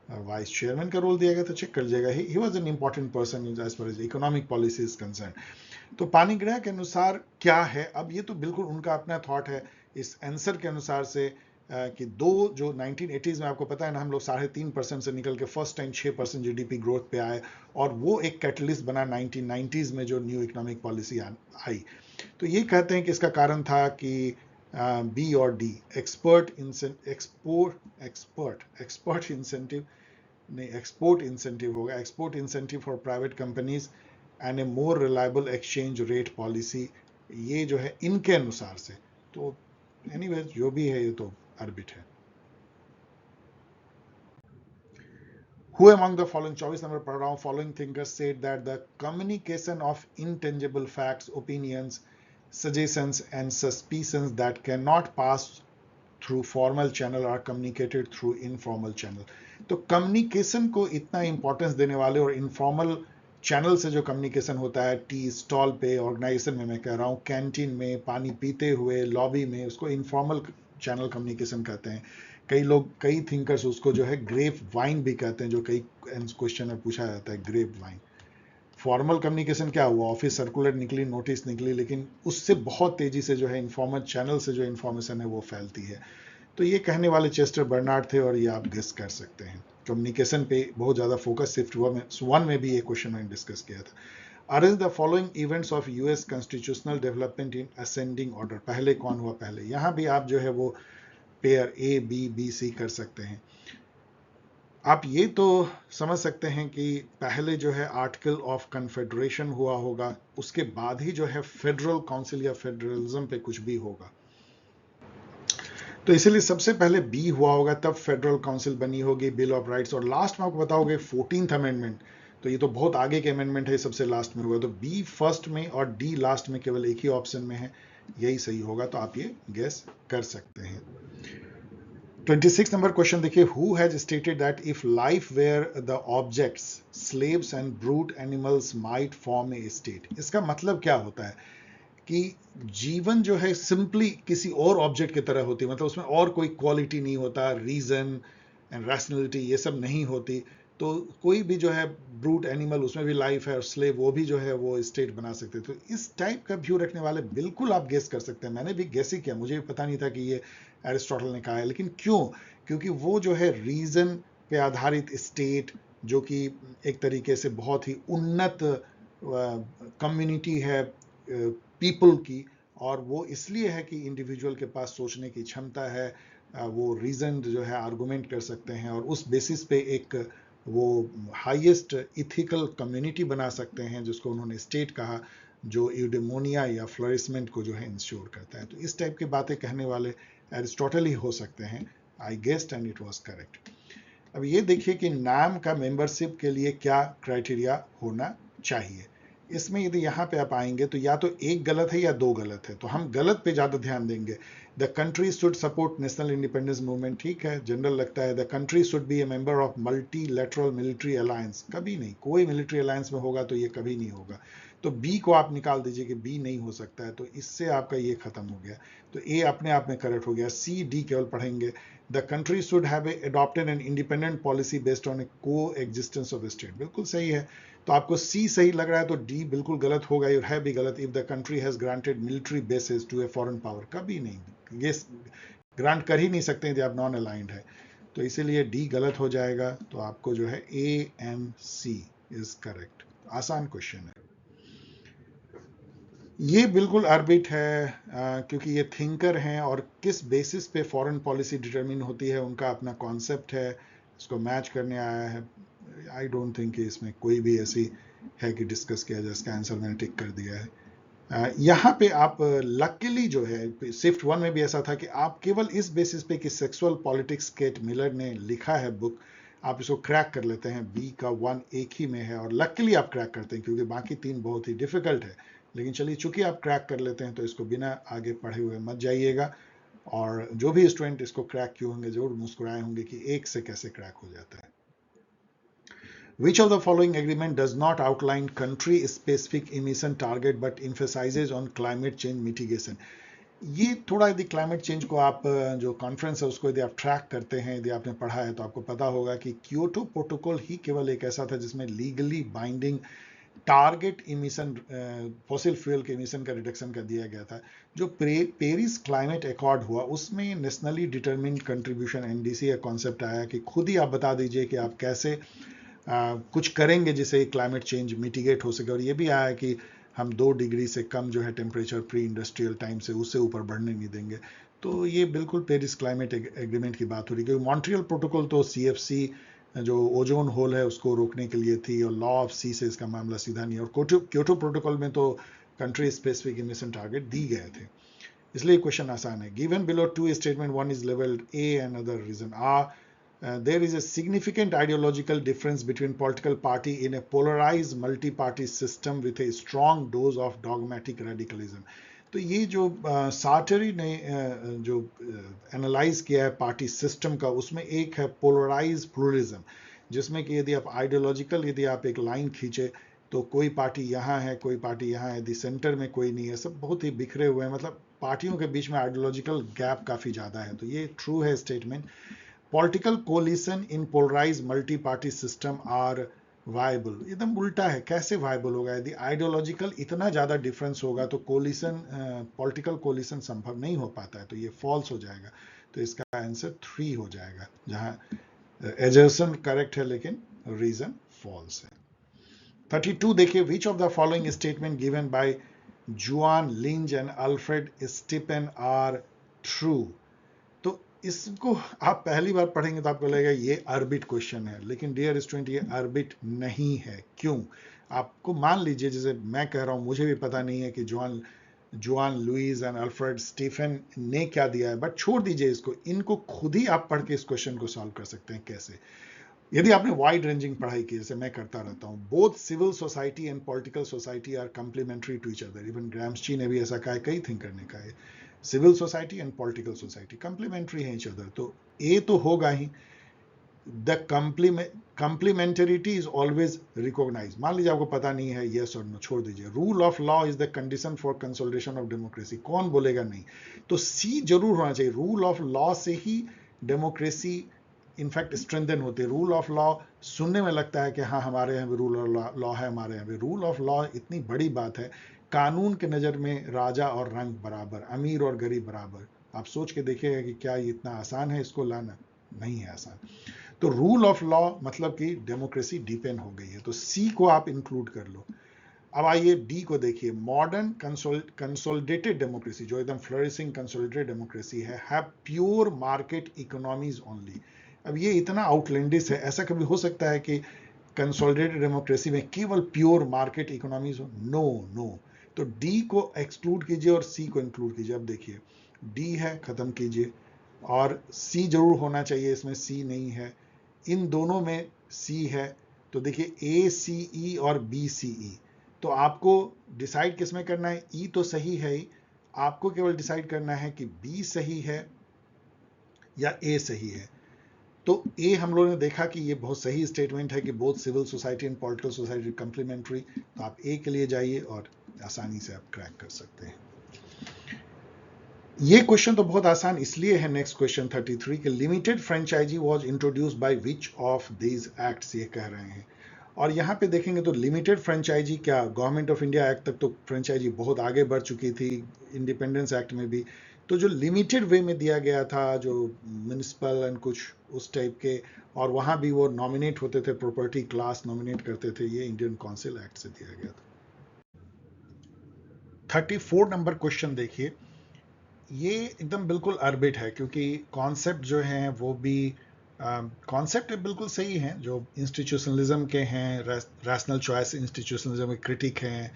वाइस चेयरमैन का रोल दिया गया, तो चेक कर लीजिएगा। He was an important person as far as economic policy is concern. तो पानीग्राह के अनुसार क्या है, अब ये तो बिल्कुल उनका अपना थॉट है इस आंसर के अनुसार से, कि दो जो 1980s में आपको पता है ना, हम लोग 3.5% से निकल के फर्स्ट टाइम 6% जीडीपी ग्रोथ पे आए, और वो एक कैटलिस्ट बना 1990s में जो न्यू इकोनॉमिक पॉलिसी आई। तो ये कहते हैं कि इसका कारण था कि बी और डी, एक्सपोर्ट इंसेंटिव नहीं, एक्सपोर्ट इंसेंटिव होगा, export incentive for private companies and A more reliable exchange rate policy, ये जो है इनके अनुसार से। तो एनीवेज जो भी है, ये तो ऑर्बिट है। Who among the following, 24 number पढ़ रहा हूं, following thinkers said that the communication of intangible facts, opinions, suggestions and suspicions that cannot pass through formal channel are communicated through informal channel। तो कम्युनिकेशन को इतना importance देने वाले और informal channel से जो कम्युनिकेशन होता है, टी स्टॉल पे, ऑर्गेनाइजेशन में, मैं कह रहा हूँ कैंटीन में, पानी पीते हुए, लॉबी में, उसको इनफॉर्मल चैनल कम्युनिकेशन कहते हैं। कई लोग, कई थिंकर्स उसको जो है ग्रेप वाइन भी कहते हैं, जो कई क्वेश्चन में पूछा जाता है, ग्रेप वाइन। फॉर्मल कम्युनिकेशन क्या हुआ, ऑफिस सर्कुलर निकली, नोटिस निकली, लेकिन उससे बहुत तेजी से जो है इनफॉर्मल चैनल से जो इन्फॉर्मेशन है वो फैलती है। तो ये कहने वाले चेस्टर बर्नार्ड थे, और ये आप गेस कर सकते हैं। कम्युनिकेशन पे बहुत ज़्यादा फोकस शिफ्ट हुआ, वन में भी ये क्वेश्चन मैंने डिस्कस किया था। Arrange the following events of US constitutional development in ascending order, पहले कौन हुआ पहले, यहाँ भी आप जो है वो pair A B B C कर सकते हैं। आप ये तो समझ सकते हैं कि पहले जो है आर्टिकल ऑफ कन्फेडरेशन हुआ होगा, उसके बाद ही जो है फेडरल काउंसिल या फेडरलिज्म पे कुछ भी होगा, तो इसीलिए सबसे पहले बी हुआ होगा, तब फेडरल काउंसिल बनी होगी, बिल ऑफ राइट्स, और लास्ट में आपको बताओगे 14th अमेंडमेंट। तो ये तो बहुत आगे के अमेंडमेंट है, सबसे लास्ट में हुआ, तो बी फर्स्ट में और डी लास्ट में, केवल एक ही ऑप्शन में है, यही सही होगा। तो आप ये गेस कर सकते हैं। 26 नंबर क्वेश्चन देखिए, who has stated that if life were the objects slaves and brute animals might form a state. इसका मतलब क्या होता है कि जीवन जो है सिंपली किसी और ऑब्जेक्ट की तरह होती है, मतलब उसमें और कोई क्वालिटी नहीं होता, रीजन एंड रैशनैलिटी ये सब नहीं होती, तो कोई भी जो है ब्रूट एनिमल उसमें भी लाइफ है और स्लेव वो भी जो है वो स्टेट बना सकते हैं। तो इस टाइप का व्यू रखने वाले बिल्कुल आप गेस कर सकते हैं, मैंने भी गेस ही किया, मुझे भी पता नहीं था कि ये एरिस्टोटल ने कहा है। लेकिन क्यों? क्योंकि वो जो है रीजन पे आधारित स्टेट, जो कि एक तरीके से बहुत ही उन्नत कम्युनिटी है पीपल की, और वो इसलिए है कि इंडिविजुअल के पास सोचने की क्षमता है, वो रीजन जो है आर्गुमेंट कर सकते हैं और उस बेसिस पे एक वो हाईएस्ट इथिकल कम्युनिटी बना सकते हैं, जिसको उन्होंने स्टेट कहा, जो यूडेमोनिया या फ्लरिशमेंट को जो है इंश्योर करता है। तो इस टाइप की बातें कहने वाले एरिस्टोटल ही हो सकते हैं। I guessed and it was correct. अब ये देखिए कि नाम का मेंबरशिप के लिए क्या क्राइटेरिया होना चाहिए। इसमें यदि यहाँ पे आप आएंगे तो या तो एक गलत है या दो गलत है, तो हम गलत पे ज़्यादा ध्यान देंगे। The country should support national independence movement, ठीक है, जनरल लगता है। The country should be A member of multilateral military alliance, कभी नहीं, कोई मिलिट्री अलायंस में होगा तो ये कभी नहीं होगा। तो बी को आप निकाल दीजिए कि बी नहीं हो सकता है, तो इससे आपका ये खत्म हो गया। तो ए अपने आप में करेक्ट हो गया। सी डी केवल पढ़ेंगे। The country should have adopted an independent policy based on a coexistence of state, बिल्कुल सही है। तो आपको सी सही लग रहा है तो डी बिल्कुल गलत होगा, और है भी गलत। If the country has granted military bases to a foreign power, कभी नहीं, ये ग्रांट कर ही नहीं सकते यदि आप नॉन अलाइंड है, तो इसीलिए डी गलत हो जाएगा। तो आपको जो है A and C is correct. आसान क्वेश्चन है ये, बिल्कुल आर्बिट है, क्योंकि ये थिंकर हैं और किस बेसिस पे फॉरेन पॉलिसी डिटरमिन होती है उनका अपना कॉन्सेप्ट है, इसको मैच करने आया है। आई डोंट थिंक कि इसमें कोई भी ऐसी है कि डिस्कस किया जाए। इसका आंसर मैंने टिक कर दिया है। यहाँ पे आप लकीली जो है शिफ्ट वन में भी ऐसा था कि आप केवल इस बेसिस पे कि सेक्सुअल पॉलिटिक्स केट मिलर ने लिखा है बुक, आप इसको क्रैक कर लेते हैं। बी का वन एक ही में है और लकीली आप क्रैक करते हैं, क्योंकि बाकी तीन बहुत ही डिफिकल्ट है। लेकिन चलिए, चूंकि आप क्रैक कर लेते हैं तो इसको बिना आगे पढ़े हुए मत जाइएगा। और जो भी स्टूडेंट इसको क्रैक किए होंगे जरूर मुस्कुराए होंगे कि एक से कैसे क्रैक हो जाता है। Which of the following agreement does not outline country specific emission target but emphasizes on climate change mitigation? ये थोड़ा, यदि क्लाइमेट चेंज को आप जो कॉन्फ्रेंस है उसको यदि आप ट्रैक करते हैं, यदि आपने पढ़ा है, तो आपको पता होगा कि क्योटो प्रोटोकॉल ही केवल एक ऐसा था जिसमें legally binding target emission, fossil fuel के इमिशन का रिडक्शन कर दिया गया था। जो पेरिस क्लाइमेट अकॉर्ड हुआ उसमें नेशनली डिटरमिन्ड कंट्रीब्यूशन एनडीसी का कॉन्सेप्ट आया कि खुद ही आप बता दीजिए कि आप कैसे कुछ करेंगे जिससे क्लाइमेट चेंज मिटिगेट हो सके। और ये भी आया कि हम 2 डिग्री से कम जो है टेम्परेचर प्री इंडस्ट्रियल टाइम से उससे ऊपर बढ़ने नहीं देंगे। तो ये बिल्कुल पेरिस क्लाइमेट एग्रीमेंट की बात हो रही है, क्योंकि मॉन्ट्रियल प्रोटोकॉल तो सीएफसी जो ओजोन होल है उसको रोकने के लिए थी, और लॉ ऑफ सी से इसका मामला सीधा नहीं है। और क्योटो प्रोटोकॉल में तो कंट्री स्पेसिफिक इमिशन टारगेट दी गए थे, इसलिए क्वेश्चन आसान है। Given below two statement, one is levelled A and other reason R there is a significant ideological difference between political party in a polarized multi-party system with a strong dose of dogmatic radicalism. तो ये जो सार्टरी ने जो analyse किया है party system का, उसमें एक है पोलराइज प्लूरलिज्म, जिसमें कि यदि आप आइडियोलॉजिकल यदि आप एक लाइन खींचे तो कोई पार्टी यहाँ है, कोई पार्टी यहाँ है, यदि सेंटर में कोई नहीं है, सब बहुत ही बिखरे हुए हैं, मतलब पार्टियों के बीच में आइडियोलॉजिकल गैप काफ़ी ज़्यादा है। तो ये ट्रू है statement. Political coalition in polarise multi party system are viable, एकदम उल्टा है। कैसे वायबल होगा? यदि आइडियोलॉजिकल इतना ज़्यादा डिफरेंस होगा तो कोलिशन, पॉलिटिकल कोलिशन संभव नहीं हो पाता है, तो ये फॉल्स हो जाएगा। तो इसका आंसर 3 हो जाएगा, जहां एजर्सन करेक्ट है लेकिन रीजन फॉल्स है। 32 देखिए, विच of the following statement given by जुआन लिंज एंड अल्फ्रेड स्टिपेन आर ट्रू? तो इसको आप पहली बार पढ़ेंगे तो आपको लगेगा ये आर्बिट क्वेश्चन है, लेकिन डियर स्टूडेंट ये आर्बिट नहीं है। क्यों? आपको मान लीजिए, जैसे मैं कह रहा हूं, मुझे भी पता नहीं है कि जुआन लुइस एंड अल्फ्रेड स्टीफन ने क्या दिया है, बट छोड़ दीजिए इसको, इनको खुद ही आप पढ़ के इस क्वेश्चन को सॉल्व कर सकते हैं। कैसे? यदि आपने वाइड रेंजिंग पढ़ाई की, जैसे मैं करता रहता हूँ, both civil society and political society are complementary to each other. Even Gramsci ने भी ऐसा कहा है, कई थिंकर ने कहा है। Civil society and political society complementary है इच अदर, तो ए तो होगा ही। The complementarity is always recognise. मान लीजिए आपको पता नहीं है, यस और नो छोड़ दीजिए। Rule of law is the condition for consolidation of democracy, कौन बोलेगा नहीं? तो सी जरूर होना चाहिए। रूल ऑफ लॉ से ही डेमोक्रेसी इनफैक्ट स्ट्रेंथन होती है। रूल ऑफ लॉ सुनने में लगता है कि हाँ हमारे यहाँ भी रूल ऑफ लॉ है, हमारे यहाँ भी रूल ऑफ लॉ इतनी बड़ी बात है। कानून के नज़र में राजा और रंग बराबर, अमीर और गरीब बराबर। आप सोच के देखिएगा कि क्या ये इतना आसान है इसको लाना? नहीं है आसान। तो रूल ऑफ लॉ मतलब कि डेमोक्रेसी डिपेंड हो गई है, तो सी को आप इंक्लूड कर लो। अब आइए डी को देखिए। मॉडर्न कंसोलिडेटेड डेमोक्रेसी, जो एकदम फ्लरिशिंग कंसोलिडेटेड डेमोक्रेसी है प्योर मार्केट इकोनॉमीज ओनली। अब ये इतना आउटलैंडिश है, ऐसा कभी हो सकता है कि कंसोलिडेटेड डेमोक्रेसी में केवल प्योर मार्केट इकोनॉमीज हो? No no. तो डी को एक्सक्लूड कीजिए और सी को इंक्लूड कीजिए। अब देखिए डी है, खत्म कीजिए, और सी जरूर होना चाहिए, इसमें सी नहीं है। इन दोनों में सी है, तो देखिए ए सी ई और बी सी ई। तो आपको डिसाइड किस में करना है? ई तो सही है ही, आपको केवल डिसाइड करना है कि बी सही है या ए सही है। तो ए हम लोगों ने देखा कि ये बहुत सही स्टेटमेंट है कि both civil society and political society complementary. तो आप ए के लिए जाइए और आसानी से आप क्रैक कर सकते हैं। ये क्वेश्चन तो बहुत आसान इसलिए है, नेक्स्ट क्वेश्चन 33 कि limited franchise was introduced by which of these acts, ये कह रहे हैं। और यहाँ पे देखेंगे तो लिमिटेड फ्रेंचाइजी क्या, गवर्नमेंट ऑफ इंडिया एक्ट तक तो फ्रेंचाइजी बहुत आगे बढ़ चुकी थी, इंडिपेंडेंस एक्ट में भी। तो जो लिमिटेड वे में दिया गया था, जो म्यूनिसिपल एंड कुछ उस टाइप के, और वहाँ भी वो नॉमिनेट होते थे, प्रॉपर्टी क्लास नॉमिनेट करते थे, ये इंडियन काउंसिल एक्ट से दिया गया था। 34 नंबर क्वेश्चन देखिए। ये एकदम बिल्कुल अर्बिट है, क्योंकि कॉन्सेप्ट जो हैं वो भी कॉन्सेप्ट बिल्कुल सही हैं, जो इंस्टीट्यूशनलिज्म के हैं, रैशनल चॉइस इंस्टीट्यूशनलिज्म के क्रिटिक हैं,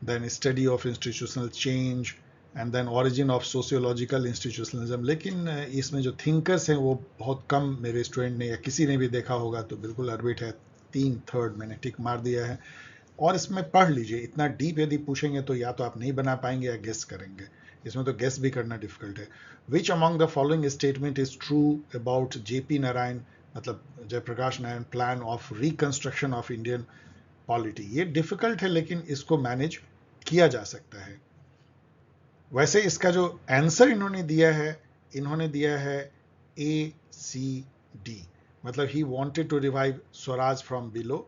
then study of institutional change, and then origin of sociological institutionalism. लेकिन इसमें जो थिंकर्स हैं वो बहुत कम मेरे स्टूडेंट ने या किसी ने भी देखा होगा, तो बिल्कुल अर्बिट है। 3/3 मैंने टिक मार दिया है। और इसमें पढ़ लीजिए, इतना डीप यदि पूछेंगे तो या तो आप नहीं बना पाएंगे या गेस करेंगे, इसमें तो गेस भी करना डिफिकल्ट है। Which among the following statement is true about JP Narayan, मतलब Jayaprakash Narayan, plan of reconstruction of Indian polity? ये डिफिकल्ट है लेकिन इसको मैनेज किया जा सकता है। वैसे इसका जो आंसर इन्होंने दिया है ए सी डी, मतलब he wanted to revive swaraj from below,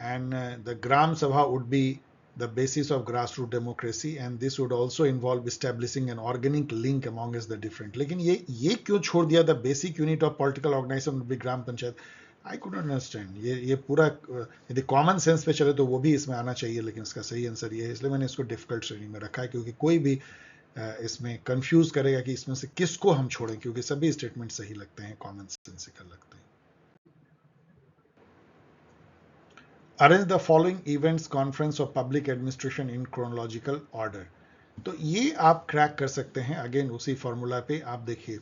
and the Gram Sabha would be the basis of grassroots democracy, and this would also involve establishing an organic link amongst the different. लेकिन ये क्यों छोड़ दिया? the basic unit of political organization would be gram panchayat? I couldn't understand। ये पूरा यदि common sense पे चले तो वो भी इसमें आना चाहिए, लेकिन इसका सही आंसर ये है, इसलिए मैंने इसको डिफिकल्ट श्रेणी में रखा है, क्योंकि कोई भी इसमें कंफ्यूज करेगा कि इसमें से किसको हम छोड़ें, क्योंकि सभी स्टेटमेंट सही लगते हैं, कॉमन सेंसिकल लगते हैं। Arrange the following events conference of public administration in chronological order. तो ये आप क्रैक कर सकते हैं, अगेन उसी फॉर्मूला पे। आप देखिए,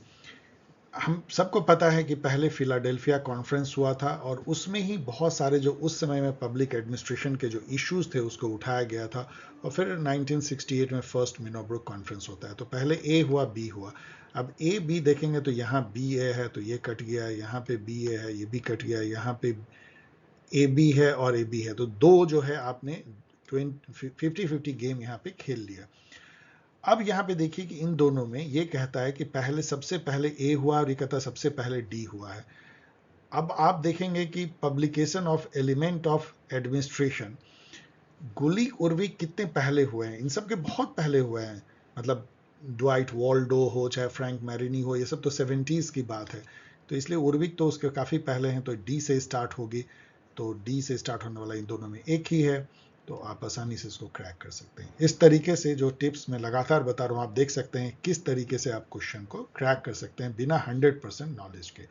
हम सबको पता है कि पहले फिलाडेल्फिया कॉन्फ्रेंस हुआ था, और उसमें ही बहुत सारे जो उस समय में पब्लिक एडमिनिस्ट्रेशन के जो इश्यूज थे उसको उठाया गया था, और फिर 1968 में फर्स्ट मिनोब्रुक कॉन्फ्रेंस होता है। तो पहले ए हुआ, बी हुआ। अब ए बी देखेंगे तो यहाँ बी ए है तो ये कट गया, यहाँ पे बी ए है ये भी कट गया, यहाँ पे ए बी है और ए बी है, तो दो जो है आपने 50-50 गेम यहाँ पे खेल लिया। अब यहाँ पे देखिए कि इन दोनों में ये कहता है कि पहले सबसे पहले ए हुआ और ये कहता है सबसे पहले डी हुआ है। अब आप देखेंगे कि publication of element of administration, गुली उर्विक कितने पहले हुए हैं? इन सब के बहुत पहले हुए हैं, मतलब ड्वाइट वॉल्डो हो चाहे फ्रैंक मैरिनी हो, ये सब तो 70s की बात है, तो इसलिए उर्विक तो उसके काफ़ी पहले हैं, तो डी से स्टार्ट होगी। तो डी से स्टार्ट होने वाला इन दोनों में एक ही है, तो आप आसानी से इसको क्रैक कर सकते हैं। इस तरीके से जो टिप्स मैं लगातार बता रहा हूँ, आप देख सकते हैं किस तरीके से आप क्वेश्चन को क्रैक कर सकते हैं बिना 100% नॉलेज के,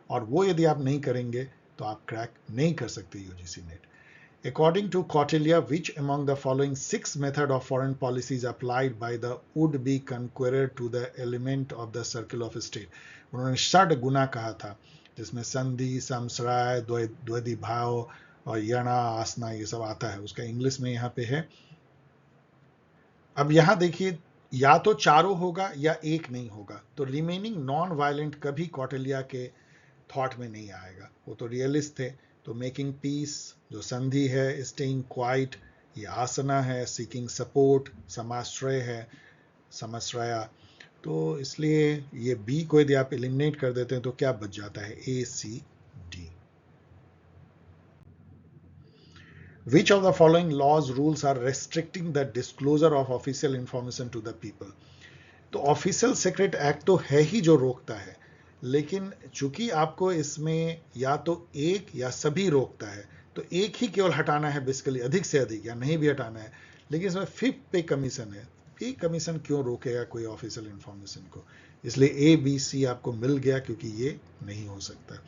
और वो यदि आप नहीं करेंगे तो आप क्रैक नहीं कर सकते UGC net. According to Kautilya, which among the following 6 methods of foreign policy is applied by the would-be conqueror to the element of the circle of state? उन्होंने 6 गुना कहा था, जिसमें संधि, समसराय, द्वैधी भाव और यणा, आसना, ये सब आता है। उसका इंग्लिश में यहाँ पे है। अब यहाँ देखिए या तो चारों होगा या एक नहीं होगा। तो रिमेनिंग नॉन वायलेंट कभी कौटिल्य के थॉट में नहीं आएगा, वो तो रियलिस्ट थे। तो मेकिंग पीस जो संधि है, स्टेइंग क्वाइट ये आसना है, सीकिंग सपोर्ट समाश्रय है, समाश्रया। तो इसलिए ये बी को यदि आप एलिमिनेट कर देते हैं तो क्या बच जाता है, A C D. Which of the following laws rules are restricting the disclosure of official information to the people? तो ऑफिशियल सीक्रेट एक्ट तो है ही जो रोकता है, लेकिन चूंकि आपको इसमें या तो एक या सभी रोकता है, तो एक ही केवल हटाना है बेसिकली, अधिक से अधिक, या नहीं भी हटाना है। लेकिन इसमें फिफ्थ पे कमीशन है, पे कमीशन क्यों रोकेगा कोई ऑफिशियल इंफॉर्मेशन को? इसलिए ए बी सी आपको मिल गया, क्योंकि ये नहीं हो सकता।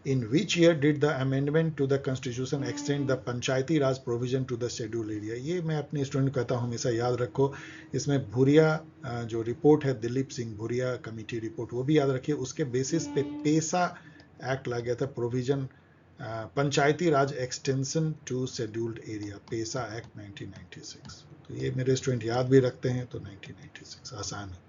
In which year did the amendment to the constitution extend the Panchayati Raj provision to the scheduled area? ये मैं अपने स्टूडेंट को कहता हूँ हमेशा याद रखो। इसमें भूरिया जो रिपोर्ट है, दिलीप सिंह भूरिया कमेटी रिपोर्ट, वो भी याद रखिए। उसके बेसिस पे पेसा एक्ट ला गया था, provision Panchayati Raj extension to scheduled area, PESA act 1996। तो ये मेरे स्टूडेंट याद भी रखते हैं, तो 1996 आसान है।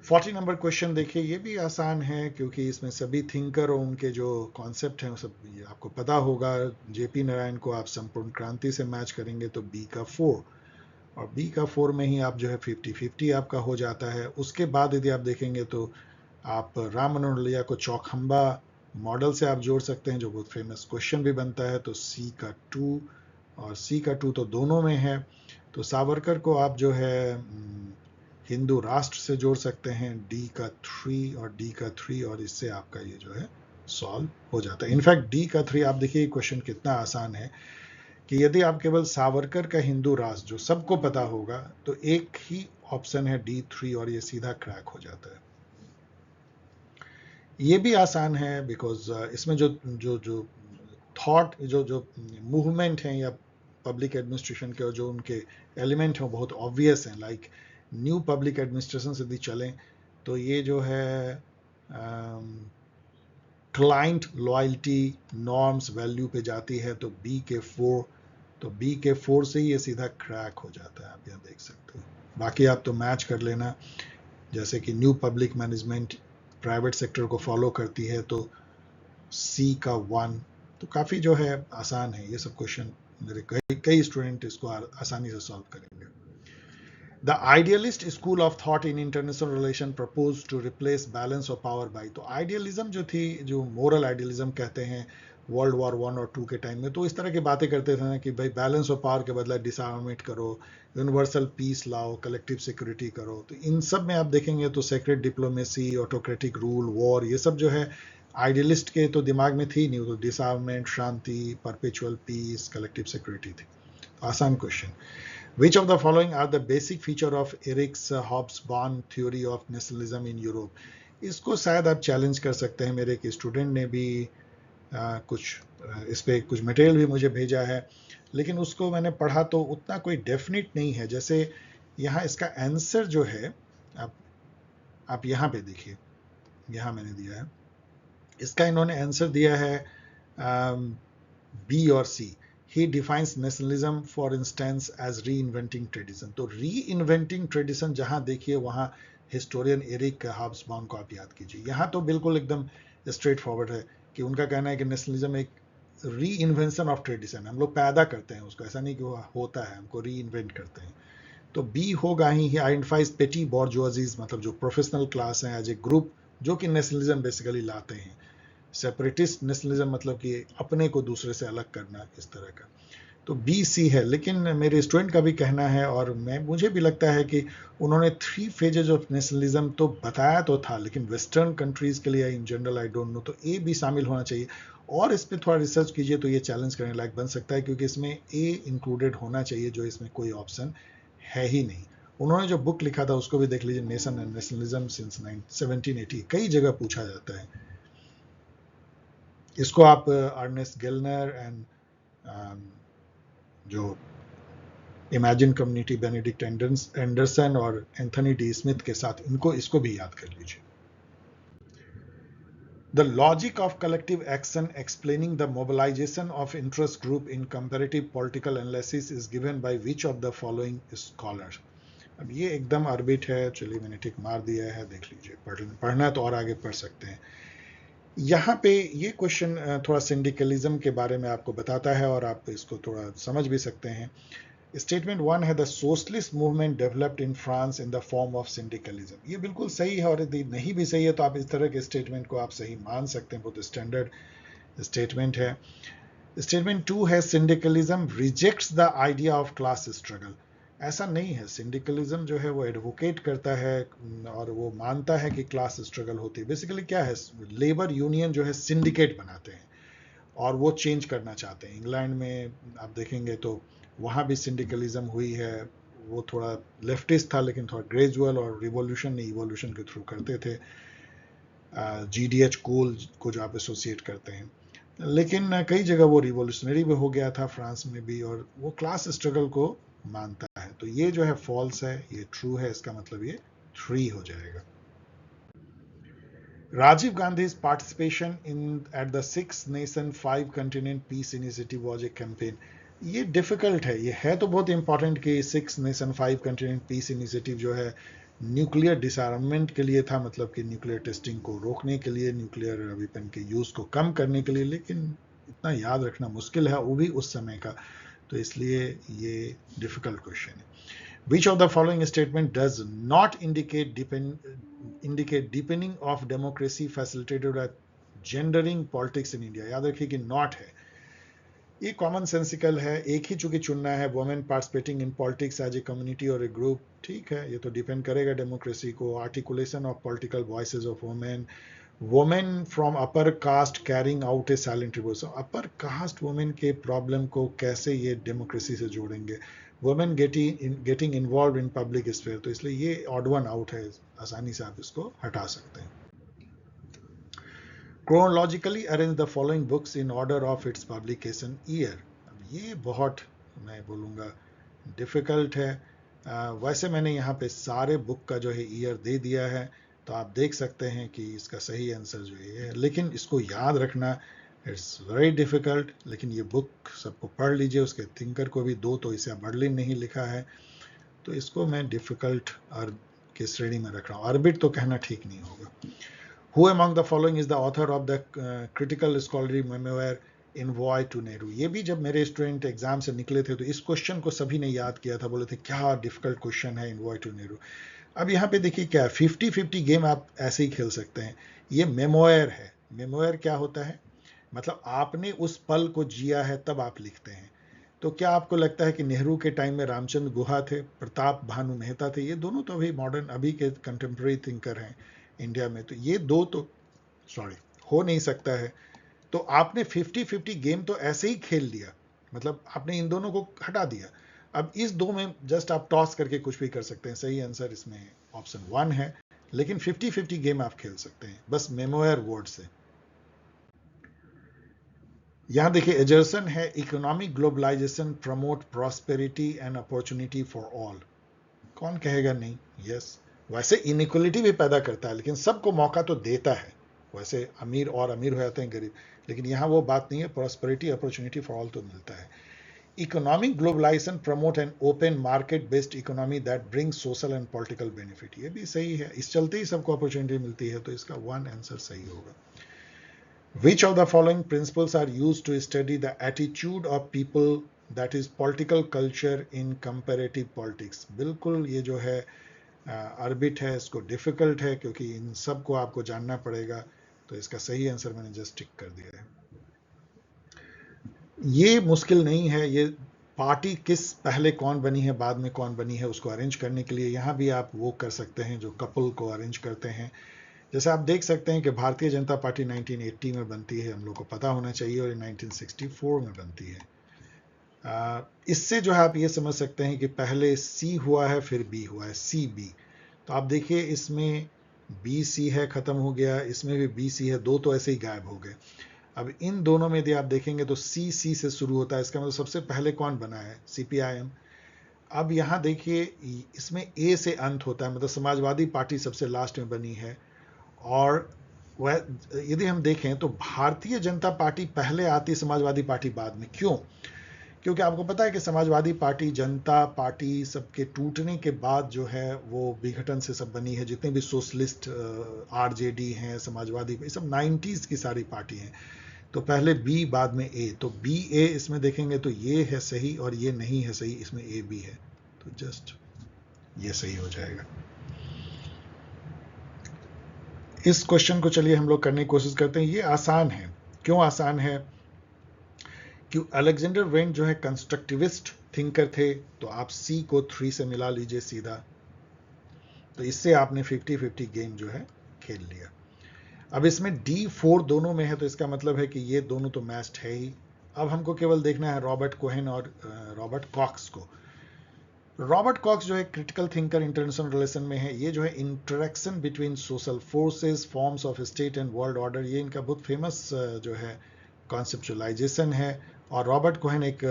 40 नंबर क्वेश्चन देखिए, ये भी आसान है क्योंकि इसमें सभी थिंकर और उनके जो कॉन्सेप्ट हैं सब आपको पता होगा। जेपी नारायण को आप संपूर्ण क्रांति से मैच करेंगे तो बी का 4, और बी का 4 में ही आप जो है 50-50 आपका हो जाता है। उसके बाद यदि आप देखेंगे तो आप राम मनोहर लोहिया को चौखंबा मॉडल से आप जोड़ सकते हैं, जो बहुत फेमस क्वेश्चन भी बनता है। तो सी का 2 और सी का 2 तो दोनों में है। तो सावरकर को आप जो है हिंदू राष्ट्र से जोड़ सकते हैं, डी का 3 और डी का 3, और इससे आपका ये जो है सॉल्व हो जाता है। इनफैक्ट डी का 3 आप देखिए क्वेश्चन कितना आसान है कि यदि आप केवल सावरकर का हिंदू राष्ट्र जो सबको पता होगा, तो एक ही ऑप्शन है D3 और ये सीधा क्रैक हो जाता है। ये भी आसान है बिकॉज इसमें जो जो जो थॉट जो मूवमेंट हैं या पब्लिक एडमिनिस्ट्रेशन के और जो उनके एलिमेंट हैं वो बहुत ऑब्वियस हैं। लाइक न्यू पब्लिक एडमिनिस्ट्रेशन से यदि चलें तो ये जो है क्लाइंट लॉयल्टी नॉर्म्स वैल्यू पे जाती है, तो बी के 4, तो बी के 4 से ही ये सीधा क्रैक हो जाता है, आप यहाँ देख सकते हो। बाकी आप तो मैच कर लेना, जैसे कि new public management private sector को फॉलो करती है, तो सी का 1, तो काफ़ी जो है आसान है ये सब क्वेश्चन। मेरे कई स्टूडेंट इसको आसानी से सॉल्व करेंगे। The idealist school of thought in international relation proposed to replace balance of power by, तो आइडियलिज्म जो थी, जो मोरल आइडियलिज्म कहते हैं, वर्ल्ड वॉर 1 और 2 के टाइम में तो इस तरह की बातें करते थे ना कि भाई बैलेंस ऑफ पावर के बदला डिसआर्मेंट करो, यूनिवर्सल पीस लाओ, कलेक्टिव सिक्योरिटी करो। तो इन सब में आप देखेंगे तो secret diplomacy, autocratic rule, war, ये सब जो है आइडियलिस्ट के तो दिमाग में थी नहीं, तो डिसआर्मेंट, शांति, परपेचुअल पीस, कलेक्टिव सिक्योरिटी थी। आसान question. Which of the following are the basic feature of Eric's Hobsbawm theory of nationalism in Europe? इसको शायद आप चैलेंज कर सकते हैं। मेरे एक स्टूडेंट ने भी इस पे कुछ मटेरियल भी मुझे भेजा है, लेकिन उसको मैंने पढ़ा तो उतना कोई डेफिनेट नहीं है। जैसे यहाँ इसका आंसर जो है, आप यहाँ पे देखिए, यहाँ मैंने दिया है, इसका इन्होंने आंसर दिया है बी और सी। He defines nationalism, for instance, as reinventing tradition. तो reinventing tradition जहाँ देखिए वहाँ हिस्टोरियन एरिक हॉब्सबॉम को आप याद कीजिए। यहाँ तो बिल्कुल एकदम स्ट्रेट फॉरवर्ड है कि उनका कहना है कि नेशनलिज्म एक री इन्वेंशन ऑफ ट्रेडिशन, हम लोग पैदा करते हैं उसको, ऐसा नहीं कि वो होता है, हमको री इन्वेंट करते हैं। तो बी होगा ही आइडेंटिफाइज पेटी बॉर्जुआजीज, मतलब जो प्रोफेशनल क्लास हैं एज ए ग्रुप, जो कि नेशनलिज्म बेसिकली लाते हैं। सेपरेटिस्ट नेशनलिज्म मतलब कि अपने को दूसरे से अलग करना, इस तरह का। तो बी सी है। लेकिन मेरे स्टूडेंट का भी कहना है और मुझे भी लगता है कि उन्होंने 3 फेजेज ऑफ नेशनलिज्म तो बताया तो था, लेकिन वेस्टर्न कंट्रीज के लिए in general I don't know, तो ए भी शामिल होना चाहिए। और इस पर थोड़ा रिसर्च कीजिए तो ये चैलेंज करने लायक बन सकता है, क्योंकि इसमें ए इंक्लूडेड होना चाहिए, जो इसमें कोई ऑप्शन है ही नहीं। उन्होंने जो बुक लिखा था उसको भी देख लीजिए, नेशन एंड नेशनलिज्म सिंस 1780, कई जगह पूछा जाता है इसको। आप अर्नेस्ट गेलनर एंड जो इमेजिन कम्युनिटी बेनेडिक्ट एंडरसन और एंथनी डी स्मिथ के साथ इसको भी याद कर लीजिए। The logic of collective action explaining the mobilization of interest group in comparative political analysis is given by which of the following scholars? अब ये एकदम ऑर्बिट है, चलिए मैंने टिक मार दिया है, देख लीजिए, पढ़ना है तो और आगे पढ़ सकते हैं। यहाँ पे ये क्वेश्चन थोड़ा सिंडिकलिज्म के बारे में आपको बताता है और आप इसको थोड़ा समझ भी सकते हैं। स्टेटमेंट 1 है the socialist movement developed in France in the form of syndicalism. ये बिल्कुल सही है, और यदि नहीं भी सही है तो आप इस तरह के स्टेटमेंट को आप सही मान सकते हैं, बहुत स्टैंडर्ड स्टेटमेंट है। स्टेटमेंट 2 है syndicalism rejects the idea of class struggle. ऐसा नहीं है, सिंडिकलिज्म जो है वो एडवोकेट करता है और वो मानता है कि क्लास स्ट्रगल होती है। बेसिकली क्या है, लेबर यूनियन जो है सिंडिकेट बनाते हैं और वो चेंज करना चाहते हैं। इंग्लैंड में आप देखेंगे तो वहाँ भी सिंडिकलिज्म हुई है, वो थोड़ा लेफ्टिस्ट था लेकिन थोड़ा ग्रेजुअल, और रिवॉल्यूशन नहीं इवोल्यूशन के थ्रू करते थे, GDH कोल को जो आप एसोसिएट करते हैं। लेकिन कई जगह वो रिवॉल्यूशनरी भी हो गया था, फ्रांस में भी, और वो क्लास स्ट्रगल को मानता है। तो ये जो है फॉल्स है, ये ट्रू है, इसका मतलब ये 3 हो जाएगा। Rajiv Gandhi's participation in at the Six Nation Five Continent Peace Initiative was a campaign. ये डिफिकल्ट है, ये है तो बहुत इंपॉर्टेंट कि 6 नेशन 5 कंटिनेंट पीस इनिशिएटिव जो है न्यूक्लियर डिसआर्ममेंट के लिए था, मतलब कि न्यूक्लियर टेस्टिंग को रोकने के लिए, न्यूक्लियर वेपन के यूज को कम करने के लिए। लेकिन इतना याद रखना मुश्किल है, वो भी उस समय का, तो इसलिए ये डिफिकल्ट क्वेश्चन है। Which of the following statement does not indicate deepening of democracy facilitated by gendering politics in India? याद रखिए कि not है, ये कॉमन सेंसिकल है, एक ही चूंकि चुनना है। Women participating in politics as a community और ए ग्रुप, ठीक है, ये तो डिपेंड करेगा डेमोक्रेसी को। Articulation of political voices of women, women from upper caste carrying out A silent revolution. Upper caste women के प्रॉब्लम को कैसे ये डेमोक्रेसी से जोड़ेंगे? Women getting involve in public sphere, तो इसलिए ये ऑड वन आउट है, आसानी से आप इसको हटा सकते हैं। Chronologically arrange the following books in order of its publication year. अब ये बहुत, मैं बोलूँगा, डिफ़िकल्ट है। वैसे मैंने यहाँ पे सारे बुक का जो है ईयर दे दिया है, तो आप देख सकते हैं कि इसका सही आंसर जो है, लेकिन इसको याद रखना इट्स वेरी डिफ़िकल्ट। लेकिन ये बुक सबको पढ़ लीजिए, उसके थिंकर को भी दो, तो इसे बर्लिन नहीं लिखा है, तो इसको मैं डिफ़िकल्ट और की श्रेणी में रख रहा हूँ। ऑर्बिट तो कहना ठीक नहीं होगा। Who among the following is the author of the critical scholarly memoir Envoy to Nehru? ये भी जब मेरे स्टूडेंट एग्जाम से निकले थे तो इस क्वेश्चन को सभी ने याद किया था, बोले थे क्या डिफिकल्ट क्वेश्चन है Envoy to Nehru। अब यहाँ पे देखिए क्या 50-50 गेम आप ऐसे ही खेल सकते हैं। ये मेमोयर है। मेमोयर क्या होता है, मतलब आपने उस पल को जिया है तब आप लिखते हैं। तो क्या आपको लगता है कि नेहरू के टाइम में रामचंद्र गुहा थे, प्रताप भानु मेहता थे? ये दोनों तो अभी मॉडर्न, अभी के कंटेम्प्रेरी थिंकर हैं इंडिया में, तो ये दो तो सॉरी हो नहीं सकता है। तो आपने 50-50 गेम तो ऐसे ही खेल लिया, मतलब आपने इन दोनों को हटा दिया। अब इस दो में जस्ट आप टॉस करके कुछ भी कर सकते हैं। सही आंसर इसमें ऑप्शन 1 है, लेकिन 50-50 गेम आप खेल सकते हैं बस मेमोयर वर्ड से। यहां देखिए एजर्सन है, economic globalisation promote prosperity and opportunity for all. कौन कहेगा नहीं? यस, वैसे इनइक्वलिटी भी पैदा करता है, लेकिन सबको मौका तो देता है। वैसे अमीर और अमीर हो जाते हैं गरीब, लेकिन यहाँ वो बात नहीं है। प्रॉस्पेरिटी अपॉर्चुनिटी फॉर ऑल तो मिलता है। Economic globalisation promote an open market based economy that brings social and political benefit, ये भी सही है। इस चलते ही सबको अपॉर्चुनिटी मिलती है, तो इसका 1 आंसर सही होगा। Which of the following principles are used to study the attitude of people, that is political culture in comparative politics? बिल्कुल ये जो है ऑर्बिट है, इसको डिफिकल्ट है क्योंकि इन सब को आपको जानना पड़ेगा, तो इसका सही आंसर मैंने जस्ट टिक कर दिया है। ये मुश्किल नहीं है, ये पार्टी किस पहले कौन बनी है बाद में कौन बनी है उसको अरेंज करने के लिए यहाँ भी आप वो कर सकते हैं जो कपल को अरेंज करते हैं। जैसे आप देख सकते हैं कि भारतीय जनता पार्टी 1980 में बनती है, हम लोग को पता होना चाहिए, और 1964 में बनती है। इससे जो है आप ये समझ सकते हैं कि पहले सी हुआ है फिर बी हुआ है, सी बी। तो आप देखिए इसमें बी सी है, खत्म हो गया, इसमें भी बी सी है, दो तो ऐसे ही गायब हो गए। अब इन दोनों में यदि आप देखेंगे तो सी सी से शुरू होता है, इसका मतलब सबसे पहले कौन बना है? CPIM। अब यहाँ देखिए इसमें ए से अंत होता है, मतलब समाजवादी पार्टी सबसे लास्ट में बनी है। और वह यदि हम देखें तो भारतीय जनता पार्टी पहले आती, समाजवादी पार्टी बाद में। क्यों? क्योंकि आपको पता है कि समाजवादी पार्टी, जनता पार्टी सबके टूटने के बाद जो है वो विघटन से सब बनी है। जितने भी सोशलिस्ट आरजेडी हैं, समाजवादी, ये सब 90s की सारी पार्टी हैं। तो पहले बी बाद में ए, तो बी ए इसमें देखेंगे तो ये है सही और ये नहीं है सही, इसमें ए बी है, तो जस्ट ये सही हो जाएगा। इस क्वेश्चन को चलिए हम लोग करने की कोशिश करते हैं। ये आसान है। क्यों आसान है? कि अलेक्जेंडर वेंट जो है कंस्ट्रक्टिविस्ट थिंकर थे, तो आप सी को 3 से मिला लीजिए सीधा, तो इससे आपने 50-50 गेम जो है खेल लिया। अब इसमें D4 दोनों में है, तो इसका मतलब है कि ये दोनों तो मैच्ड है ही। अब हमको केवल देखना है रॉबर्ट कोहेन और रॉबर्ट कॉक्स को। रॉबर्ट कॉक्स जो है क्रिटिकल थिंकर इंटरनेशनल रिलेशन में है। ये जो है interaction between social forces, forms of state and world order, ये इनका बहुत फेमस जो है कॉन्सेप्चुअलाइजेशन है। और रॉबर्ट कोहेन एक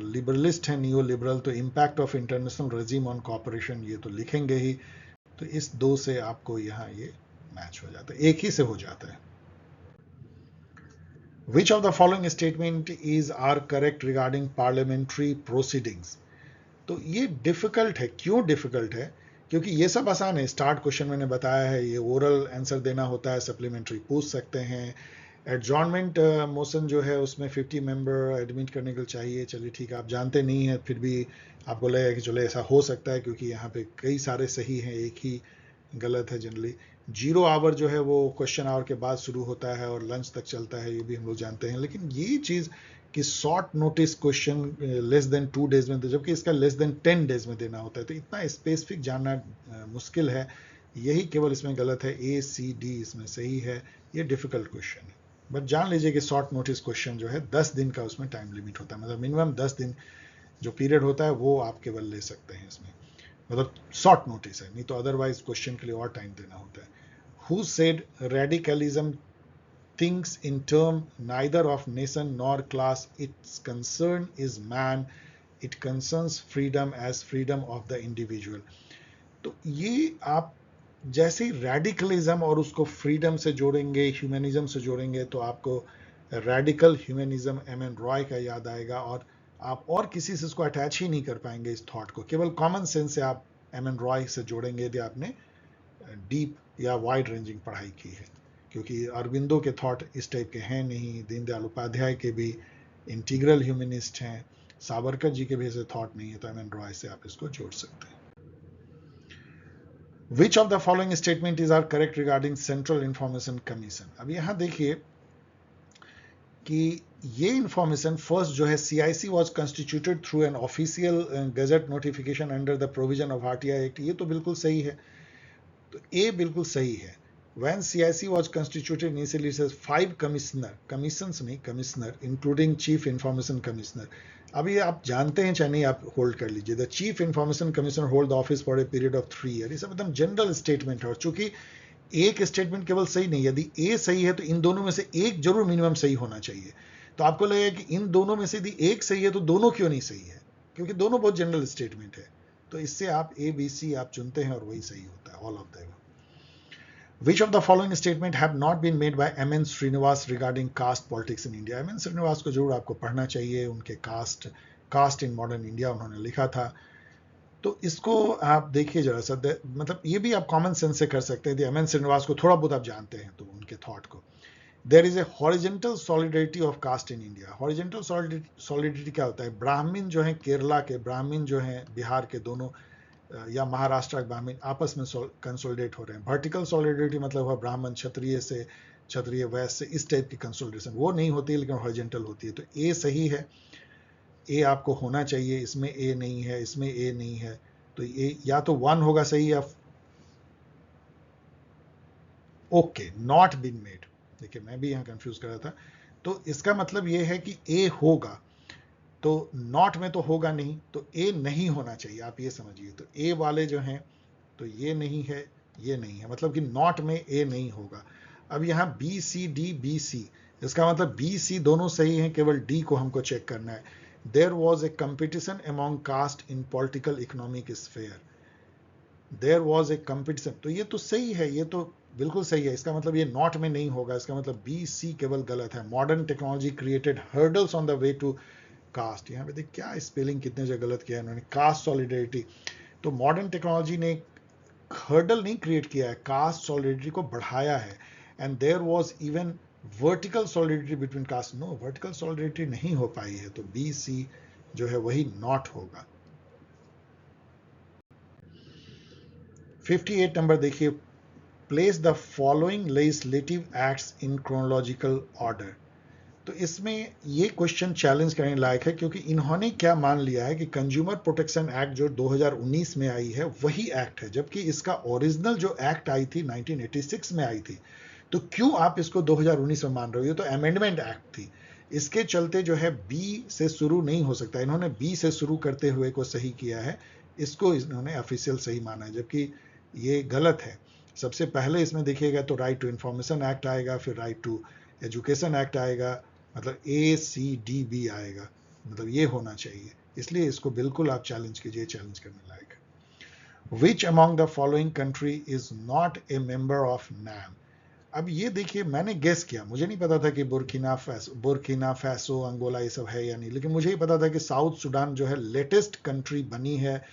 लिबरलिस्ट है, नियो लिबरल, तो impact of international regime on corporation ये तो लिखेंगे ही। तो इस दो से आपको यहाँ ये मैच हो जाता है, एक ही से हो जाता है। Which of the following statement is are correct regarding parliamentary proceedings? तो ये डिफिकल्ट है। क्यों डिफिकल्ट है? क्योंकि ये सब आसान है। स्टार्ट क्वेश्चन मैंने बताया है, ये ओरल आंसर देना होता है, सप्लीमेंट्री पूछ सकते हैं। एडजॉर्नमेंट मोशन जो है उसमें 50 मेंबर एडमिट करने के लिए चाहिए। चलिए ठीक है, आप जानते नहीं है, फिर भी आपको लगेगा कि चलो ऐसा हो सकता है, क्योंकि यहाँ पे कई सारे सही हैं, एक ही गलत है जनरली। 0 आवर जो है वो क्वेश्चन आवर के बाद शुरू होता है और लंच तक चलता है, ये भी हम लोग जानते हैं। लेकिन ये चीज़ कि short notice question less than 2 days में, जबकि इसका लेस देन 10 डेज में देना होता है, तो इतना स्पेसिफिक जानना मुश्किल है। यही केवल इसमें गलत है, ए सी डी इसमें सही है। ये डिफिकल्ट क्वेश्चन है, बट जान लीजिए कि शॉर्ट नोटिस क्वेश्चन जो है 10 दिन का उसमें टाइम लिमिट होता है, मतलब मिनिमम 10 दिन जो पीरियड होता है वो आप केवल ले सकते हैं इसमें, मतलब शॉर्ट नोटिस है, नहीं तो अदरवाइज क्वेश्चन के लिए और टाइम देना होता है। Who said radicalism thinks in term neither of nation nor class, its concern is man, it concerns freedom as freedom of the individual। तो ये आप जैसे ही रेडिकलिज्म और उसको फ्रीडम से जोड़ेंगे, ह्यूमनिज्म से जोड़ेंगे, तो आपको radical humanism M N Roy का याद आएगा, और आप और किसी से इसको अटैच ही नहीं कर पाएंगे इस थॉट को। केवल कॉमन सेंस से आप एम एन रॉय से जोड़ेंगे यदि आपने डीप या वाइड रेंजिंग पढ़ाई की है, क्योंकि अरविंदो के थॉट इस टाइप के हैं नहीं, दीनदयाल उपाध्याय के भी इंटीग्रल ह्यूमनिस्ट हैं, सावरकर जी के भी ऐसे थॉट नहीं है, तो एम एन रॉय से आप इसको जोड़ सकते हैं। Which of the following statement is are correct regarding Central Information Commission? अब यहां देखिए कि ये इंफॉर्मेशन फर्स्ट जो है CIC was constituted through an official gazette notification under the provision of RTI Act, ये तो बिल्कुल सही है, तो ए बिल्कुल सही है। When CIC was constituted initially it says 5 commissions नहीं commissioner including chief information commissioner। अब ये आप जानते हैं चाहे नहीं, आप होल्ड कर लीजिए। The chief information commissioner hold the office for a period of 3 year. ये सब एकदम जनरल स्टेटमेंट है, और चूंकि एक स्टेटमेंट केवल सही नहीं, यदि ए सही है तो इन दोनों में से एक जरूर मिनिमम सही होना चाहिए। तो आपको लगेगा कि इन दोनों में से यदि एक सही है तो दोनों क्यों नहीं सही है, क्योंकि दोनों बहुत जनरल स्टेटमेंट है। तो इससे आप ए बी सी आप चुनते हैं और वही सही होता है, all of them. Which of the following statement have not been made by M.N. Srinivas regarding caste politics in India? M.N. Srinivas को जरूर आपको पढ़ना चाहिए, उनके कास्ट इन मॉडर्न इंडिया उन्होंने लिखा था। तो इसको आप देखिए जरा सा, मतलब ये भी आप कॉमन सेंस से कर सकते हैं। एम एन श्रीनिवास को थोड़ा बहुत आप जानते हैं तो उनके थॉट को। There is a horizontal solidarity of caste in India. Horizontal solidarity क्या होता है? ब्राह्मण जो है केरला के, ब्राह्मण जो है बिहार के, दोनों या महाराष्ट्र के ब्राह्मण आपस में कंसोलिडेट हो रहे हैं। वर्टिकल सॉलिडरिटी मतलब हुआ ब्राह्मण क्षत्रिय से, क्षत्रिय वैश्य से, इस टाइप की कंसोलिडेशन वो नहीं होती, लेकिन हॉरिजेंटल होती है। तो ए सही है, ए आपको होना चाहिए, इसमें ए नहीं है, इसमें ए नहीं है, तो ये या तो 1 होगा सही या ओके नॉट बीन मेड। देखिए मैं भी यहां कंफ्यूज कर रहा था, तो इसका मतलब ये है कि ए होगा, तो नॉट में तो होगा नहीं, तो ए नहीं होना चाहिए, आप ये समझिए। तो ए वाले जो हैं तो ये नहीं है, ये नहीं है, मतलब कि नॉट में ए नहीं होगा। अब यहां B C D B C, इसका मतलब बी सी दोनों सही हैं, केवल डी को हमको चेक करना है। There was a competition among caste in political economic sphere. There was a competition, तो ये तो सही है, ये तो बिल्कुल सही है। इसका मतलब ये नॉट में नहीं होगा, इसका मतलब बी सी केवल गलत है। Modern technology created hurdles on the way to caste. यहाँ पे देख क्या स्पेलिंग कितने जगह गलत किया है इन्होंने, कास्ट सॉलिडरिटी। तो मॉडर्न टेक्नोलॉजी ने हर्डल नहीं क्रिएट किया है, कास्ट सॉलिडरिटी को बढ़ाया है। And there was even vertical solidarity between caste. No, vertical solidarity नहीं हो पाई है, तो बी सी जो है वही नॉट होगा। 58 नंबर देखिए, place the following legislative acts in chronological order. तो इसमें ये क्वेश्चन चैलेंज करने लायक है, क्योंकि इन्होंने क्या मान लिया है कि कंज्यूमर प्रोटेक्शन एक्ट जो 2019 में आई है वही एक्ट है, जबकि इसका ओरिजिनल जो एक्ट आई थी 1986 में आई थी। तो क्यों आप इसको 2019 में मान रहे हो? ये तो अमेंडमेंट एक्ट थी। इसके चलते जो है बी से शुरू नहीं हो सकता। इन्होंने बी से शुरू करते हुए को सही किया है, इसको इन्होंने ऑफिशियल सही माना है, जबकि ये गलत है। सबसे पहले इसमें देखिएगा तो राइट टू इंफॉर्मेशन एक्ट आएगा, फिर राइट टू एजुकेशन एक्ट आएगा, मतलब ACDB आएगा, मतलब ये होना चाहिए। इसलिए इसको बिल्कुल आप चैलेंज कीजिए, चैलेंज करने लायक है। Which among the following country is not a member of NAM? अब ये देखिए, मैंने गेस किया, मुझे नहीं पता था कि बुर्किना फैसो अंगोला ये सब है या नहीं, लेकिन मुझे ही पता था कि साउथ सूडान जो है लेटेस्ट कंट्री बनी है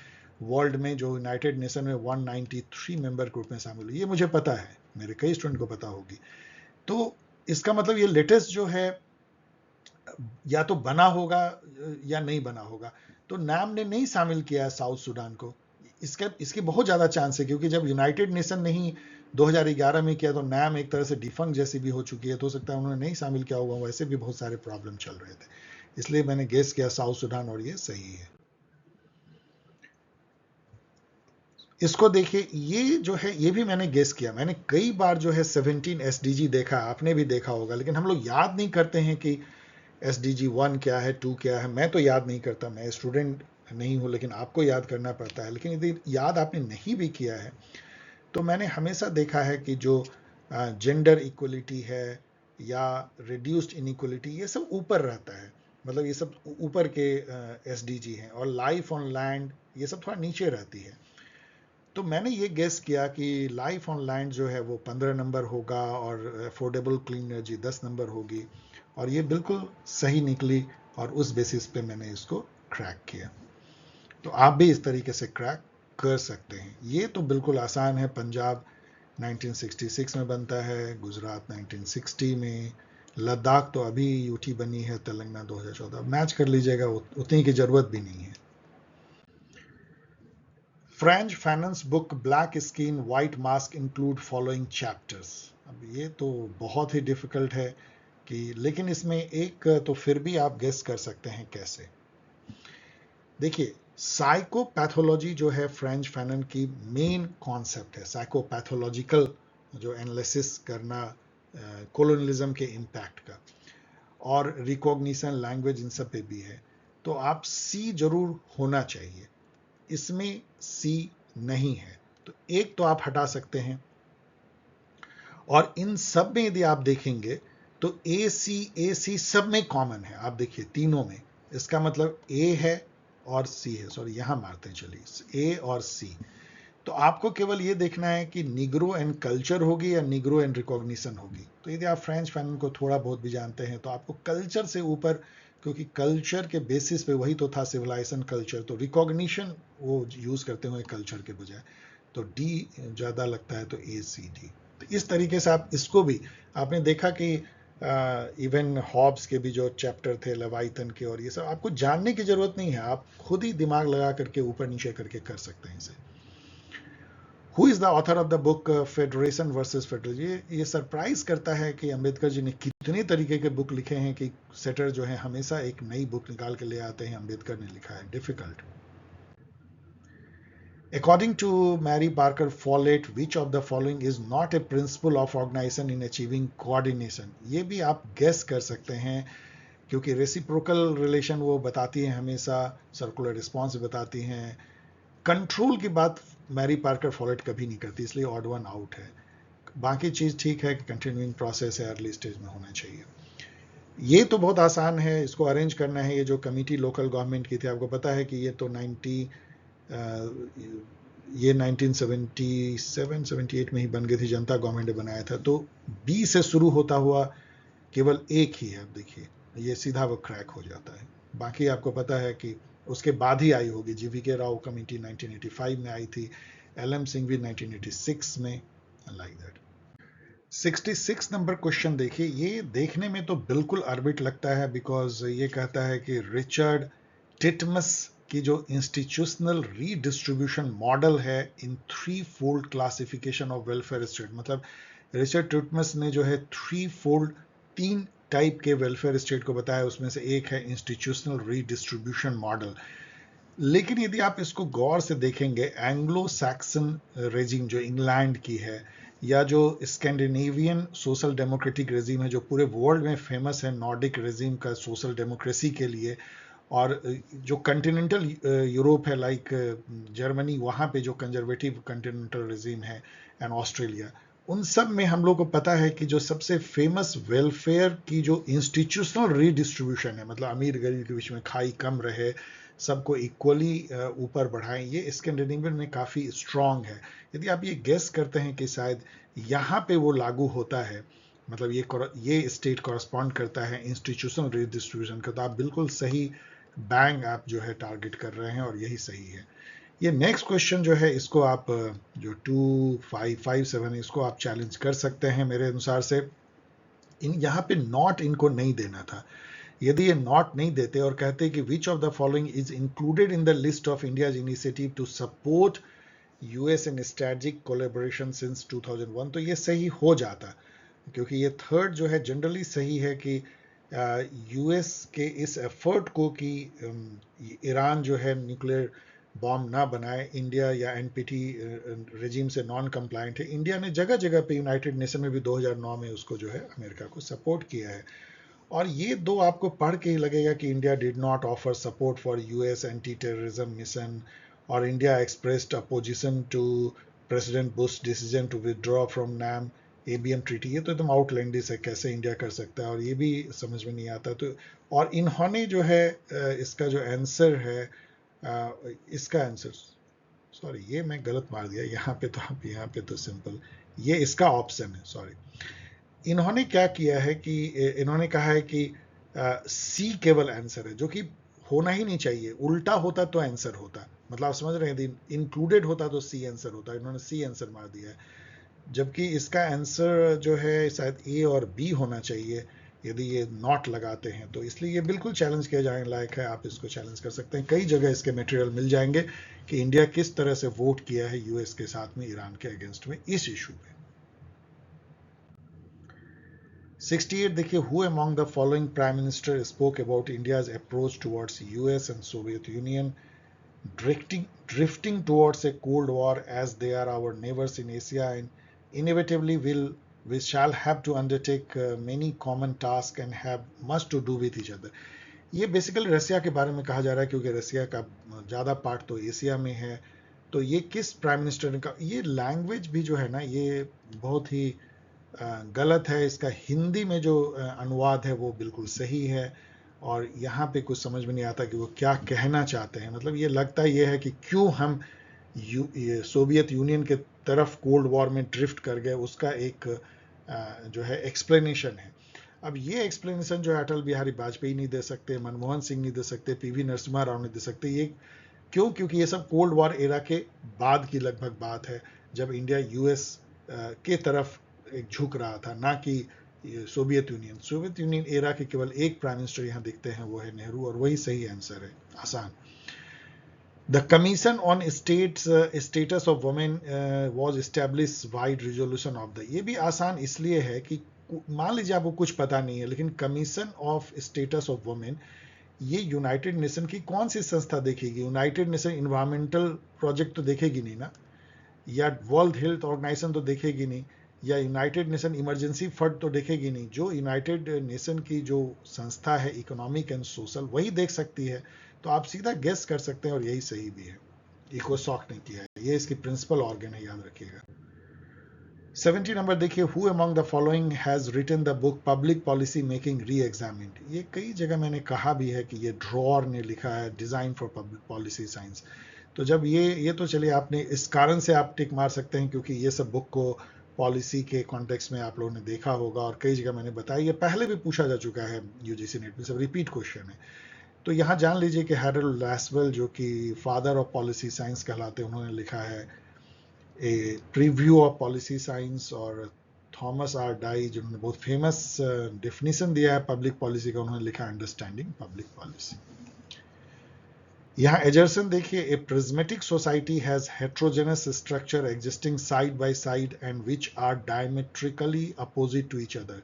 वर्ल्ड में, जो यूनाइटेड नेशन में 193 मेंबर ग्रुप में शामिल हुई। ये मुझे पता है, मेरे कई स्टूडेंट को पता होगी। तो इसका मतलब ये लेटेस्ट जो है या तो बना होगा या नहीं बना होगा। तो NAM ने नहीं शामिल किया है साउथ सूडान को। इसके बहुत ज़्यादा चांस है, क्योंकि जब यूनाइटेड नेशन ने ही 2011 में किया तो NAM एक तरह से डिफंक्ट जैसी भी हो चुकी है, तो हो सकता है उन्होंने नहीं शामिल किया होगा, वैसे भी बहुत सारे प्रॉब्लम चल रहे थे। इसलिए मैंने गेस किया साउथ सूडान, और ये सही है। इसको देखिए, ये जो है ये भी मैंने गेस किया। मैंने कई बार जो है 17 SDG देखा, आपने भी देखा होगा, लेकिन हम लोग याद नहीं करते हैं कि SDG 1 क्या है, 2 क्या है। मैं तो याद नहीं करता, मैं स्टूडेंट नहीं हूँ, लेकिन आपको याद करना पड़ता है। लेकिन यदि याद आपने नहीं भी किया है, तो मैंने हमेशा देखा है कि जो जेंडर इक्वलिटी है या रिड्यूस्ड इनइक्वलिटी, ये सब ऊपर रहता है, मतलब ये सब ऊपर के SDG हैं, और लाइफ ऑन लैंड ये सब थोड़ा नीचे रहती है। तो मैंने ये गेस किया कि लाइफ ऑन लैंड जो है वो 15 नंबर होगा, और अफोर्डेबल क्लीन एनर्जी 10 नंबर होगी, और ये बिल्कुल सही निकली, और उस बेसिस पे मैंने इसको क्रैक किया। तो आप भी इस तरीके से क्रैक कर सकते हैं। ये तो बिल्कुल आसान है। पंजाब 1966 में बनता है, गुजरात 1960 में, लद्दाख तो अभी यूटी बनी है, तेलंगाना 2014। मैच कर लीजिएगा, उतनी की जरूरत भी नहीं है। French finance book black skin white mask include following chapters. अब ये तो बहुत ही डिफिकल्ट है कि, लेकिन इसमें एक तो फिर भी आप गेस कर सकते हैं कैसे। देखिए, साइकोपैथोलॉजी जो है फ्रेंच फाइनेंस की मेन कॉन्सेप्ट है, साइकोपैथोलॉजिकल जो एनालिसिस करना कोलोनियलिज्म के इम्पैक्ट का, और रिकॉग्निशन लैंग्वेज इन सब पे भी है। तो आप सी जरूर होना चाहिए, इसमें सी नहीं है, तो एक तो आप हटा सकते हैं। और इन सब में यदि आप देखेंगे तो ए सी सब में कॉमन है। आप देखिए तीनों में, इसका मतलब ए है और सी है। सॉरी, यहां मारते हैं, चलिए ए और सी। तो आपको केवल ये देखना है कि निग्रो एंड कल्चर होगी या निग्रो एंड रिकॉग्निशन होगी। तो यदि आप फ्रेंच फाइनेंस को थोड़ा बहुत भी जानते हैं तो आपको कल्चर से ऊपर, क्योंकि कल्चर के बेसिस पे वही तो था सिविलाइजेशन कल्चर, तो रिकॉग्निशन वो यूज करते हुए कल्चर के बजाय, तो डी ज्यादा लगता है, तो ACD। तो इस तरीके से आप इसको भी, आपने देखा कि इवन हॉब्स के भी जो चैप्टर थे लेवाइथन के, और ये सब आपको जानने की जरूरत नहीं है, आप खुद ही दिमाग लगा करके ऊपर नीचे करके कर सकते हैं इसे। Who is the author of the book federation versus federal? ये सरप्राइज करता है कि अंबेडकर जी ने कितने तरीके के बुक लिखे हैं, कि सेटर जो है हमेशा एक नई बुक निकाल के ले आते हैं, अंबेडकर ने लिखा है, difficult. According to Mary Parker Follett, which of the following is not a principle of organization in achieving coordination? ये भी आप गेस कर सकते हैं, क्योंकि रेसिप्रोकल रिलेशन वो बताती हैं हमेशा, सर्कुलर रिस्पॉन्स बताती हैं। कंट्रोल की बात मैरी पार्कर फॉलेट कभी नहीं करती, इसलिए ऑड वन आउट है। बाकी चीज ठीक है कि कंटिन्यूइंग प्रोसेस है, अर्ली स्टेज में होना चाहिए। ये तो बहुत आसान है, इसको अरेंज करना है। ये जो कमिटी लोकल गवर्नमेंट की थी, आपको पता है कि ये तो 1977-78 में ही बन गई थी, जनता गवर्नमेंट ने बनाया था। तो बी से शुरू होता हुआ केवल एक ही है। अब देखिए, ये सीधा वो क्रैक हो जाता है। बाकी आपको पता है कि उसके बाद ही आई होगी। जीवी के राव कमेटी 1985 में आई थी, एलएम सिंह भी 1986 में, लाइक दैट। 66 नंबर क्वेश्चन देखिए, ये देखने में तो बिल्कुल ऑर्बिट लगता है, बिकॉज ये कहता है कि रिचर्ड टिटमस की जो इंस्टीट्यूशनल रीडिस्ट्रीब्यूशन मॉडल है इन 3-fold classification of welfare state, मतलब रिचर्ड टिटमस ने जो है 3-fold 3 टाइप के वेलफेयर स्टेट को बताया, उसमें से एक है इंस्टीट्यूशनल रीडिस्ट्रीब्यूशन मॉडल। लेकिन यदि आप इसको गौर से देखेंगे, एंग्लो सैक्सन रेजिम जो इंग्लैंड की है, या जो स्कैंडिनेवियन सोशल डेमोक्रेटिक रेजिम है जो पूरे वर्ल्ड में फेमस है नॉर्डिक रेजिम का सोशल डेमोक्रेसी के लिए, और जो कंटिनेंटल यूरोप है लाइक जर्मनी, वहाँ पे जो कंजर्वेटिव कंटिनेंटल रेजिम है, एंड ऑस्ट्रेलिया, उन सब में हम लोग को पता है कि जो सबसे फेमस वेलफेयर की जो इंस्टीट्यूशनल रीडिस्ट्रीब्यूशन है, मतलब अमीर गरीब के बीच में खाई कम रहे, सबको इक्वली ऊपर बढ़ाएं, ये स्कैंडिनेवियन में काफ़ी स्ट्रांग है। यदि आप ये गेस करते हैं कि शायद यहाँ पे वो लागू होता है, मतलब ये स्टेट कॉरस्पॉन्ड करता है इंस्टीट्यूशनल रीडिस्ट्रीब्यूशन का, तो आप बिल्कुल सही बैंग आप जो है टारगेट कर रहे हैं, और यही सही है। ये नेक्स्ट क्वेश्चन जो है, इसको आप जो 2557 है, इसको आप चैलेंज कर सकते हैं मेरे अनुसार से। यहाँ पे नॉट इनको नहीं देना था। यदि ये नॉट नहीं देते और कहते कि which of the following is included in the list of India's initiative to support US in strategic collaboration since 2001, तो ये सही हो जाता, क्योंकि ये थर्ड जो है जनरली सही है कि यूएस के इस एफर्ट को कि ईरान जो है न्यूक्लियर बॉम्ब ना बनाए, इंडिया या एनपीटी रेजिम से नॉन कंप्लायंट है, इंडिया ने जगह जगह पे यूनाइटेड नेशन में भी 2009 में उसको जो है अमेरिका को सपोर्ट किया है। और ये दो आपको पढ़ के ही लगेगा कि India did not offer support for US anti terrorism mission, और India expressed opposition to President Bush decision to withdraw from नैम एबीएम ट्रीटी। ये तो एकदम आउटलैंडिश है, कैसे इंडिया कर सकता है, और ये भी समझ में नहीं आता। तो और इन्होंने जो है इसका जो आंसर है, इसका आंसर, सॉरी ये मैं गलत मार दिया, यहाँ पे तो आप, यहाँ पे तो सिंपल, ये इसका ऑप्शन है, सॉरी। इन्होंने क्या किया है कि इन्होंने कहा है कि सी केवल आंसर है, जो कि होना ही नहीं चाहिए, उल्टा होता तो आंसर होता, मतलब आप समझ रहे हैं, इंक्लूडेड होता तो सी आंसर होता, इन्होंने सी आंसर मार दिया है, जबकि इसका आंसर जो है शायद ए और बी होना चाहिए यदि ये नॉट लगाते हैं। तो इसलिए ये बिल्कुल चैलेंज किया जाने लायक है, आप इसको चैलेंज कर सकते हैं, कई जगह इसके मटेरियल मिल जाएंगे कि इंडिया किस तरह से वोट किया है यूएस के साथ में ईरान के अगेंस्ट में इस इशू पे। 68 देखिए, who among the following prime minister spoke about India's approach towards US and Soviet Union drifting towards a cold war, as they are our neighbors in Asia and inevitably we shall have to undertake many common tasks and have much to do with each other। ये basically रसिया के बारे में कहा जा रहा है, क्योंकि रसिया का ज़्यादा पार्ट तो एशिया में है। तो ये किस प्राइम मिनिस्टर ने कहा, ये लैंग्वेज भी जो है ना, ये बहुत ही गलत है। इसका हिंदी में जो अनुवाद है वो बिल्कुल सही है, और यहाँ पे कुछ समझ में नहीं आता कि वो क्या कहना चाहते हैं। मतलब ये लगता ये है कि क्यों हम ये सोवियत यूनियन के तरफ कोल्ड वॉर में ड्रिफ्ट कर गए, उसका एक जो है एक्सप्लेनेशन है। अब ये एक्सप्लेनेशन जो है अटल बिहारी वाजपेयी नहीं दे सकते, मनमोहन सिंह नहीं दे सकते, पीवी नरसिम्हा राव नहीं दे सकते। ये क्यों? क्योंकि ये सब कोल्ड वॉर एरा के बाद की लगभग बात है, जब इंडिया यूएस के तरफ एक झुक रहा था, ना कि सोवियत यूनियन एरा के केवल एक प्राइम मिनिस्टर यहाँ दिखते हैं, वो है नेहरू, और वही सही आंसर है, आसान। The commission on status of women was establish wide resolution of the, ये भी आसान इसलिए है कि मान लीजिए आपको कुछ पता नहीं है, लेकिन commission of status of women ये यूनाइटेड नेशन की कौन सी संस्था देखेगी? यूनाइटेड नेशन इन्वायरमेंटल प्रोजेक्ट तो देखेगी नहीं ना, या वर्ल्ड हेल्थ ऑर्गेनाइजेशन तो देखेगी नहीं, या यूनाइटेड नेशन इमरजेंसी फंड तो देखेगी नहीं। जो यूनाइटेड नेशन की जो संस्था है इकोनॉमिक एंड सोशल, वही देख सकती है। तो आप सीधा गेस कर सकते हैं, और यही सही भी है, इकोसॉक ने किया है, ये इसकी प्रिंसिपल ऑर्गन है, याद रखिएगा। 70 नंबर देखिए, who among the following has written the book public policy making re examined. ये कई जगह मैंने कहा भी है कि ये ड्रॉर ने लिखा है, design for public policy science. तो जब ये तो चलिए, आपने इस कारण से आप टिक मार सकते हैं क्योंकि ये सब बुक को पॉलिसी के कॉन्टेक्स्ट में आप लोगों ने देखा होगा, और कई जगह मैंने बताया, ये पहले भी पूछा जा चुका है यूजीसी नेट में, सब रिपीट क्वेश्चन है। तो यहाँ जान लीजिए कि हैरोल्ड लैसवेल जो कि फादर ऑफ पॉलिसी साइंस कहलाते हैं, उन्होंने लिखा है ए प्रीव्यू ऑफ पॉलिसी साइंस, और थॉमस आर डाई जिन्होंने बहुत फेमस डेफिनेशन दिया है पब्लिक पॉलिसी का, उन्होंने लिखा अंडरस्टैंडिंग पब्लिक पॉलिसी। यहाँ एजरसन देखिए, a prismatic society has heterogeneous structure existing side by side and which are diametrically opposite to each other.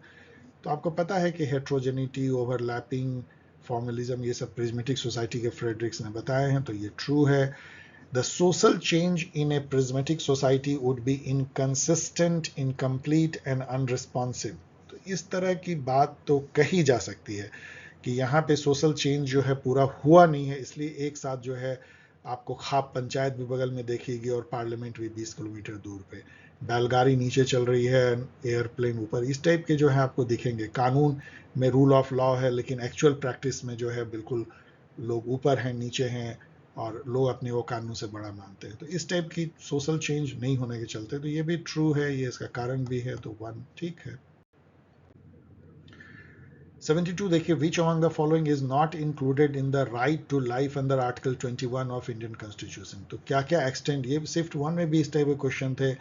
तो आपको पता है कि हेट्रोजेनिटी, ओवरलैपिंग, फॉर्मलिज्म, ये सब प्रिज्मेटिक सोसाइटी के फ्रेडरिक्स ने बताए हैं, तो ये ट्रू है। The social change in a prismatic society would be inconsistent, incomplete and unresponsive. तो इस तरह की बात तो कही जा सकती है कि यहाँ पे सोशल चेंज जो है पूरा हुआ नहीं है, इसलिए एक साथ जो है आपको खाप पंचायत भी बगल में देखेगी और पार्लियामेंट भी 20 किलोमीटर दूर पे, बैलगाड़ी नीचे चल रही है, एयरप्लेन ऊपर, इस टाइप के जो है आपको दिखेंगे। कानून में रूल ऑफ लॉ है, लेकिन एक्चुअल प्रैक्टिस में जो है बिल्कुल लोग ऊपर हैं, नीचे हैं, और लोग अपने वो कानून से बड़ा मानते हैं। तो इस टाइप की सोशल चेंज नहीं होने के चलते, तो ये भी ट्रू है, ये इसका कारण भी है, तो 1 ठीक है। 72 देखिए, which among the following is not included in the right to life under article 21 of Indian constitution. तो क्या क्या एक्सटेंड, ये स्विफ्ट 1 में भी इस टाइप के क्वेश्चन थे।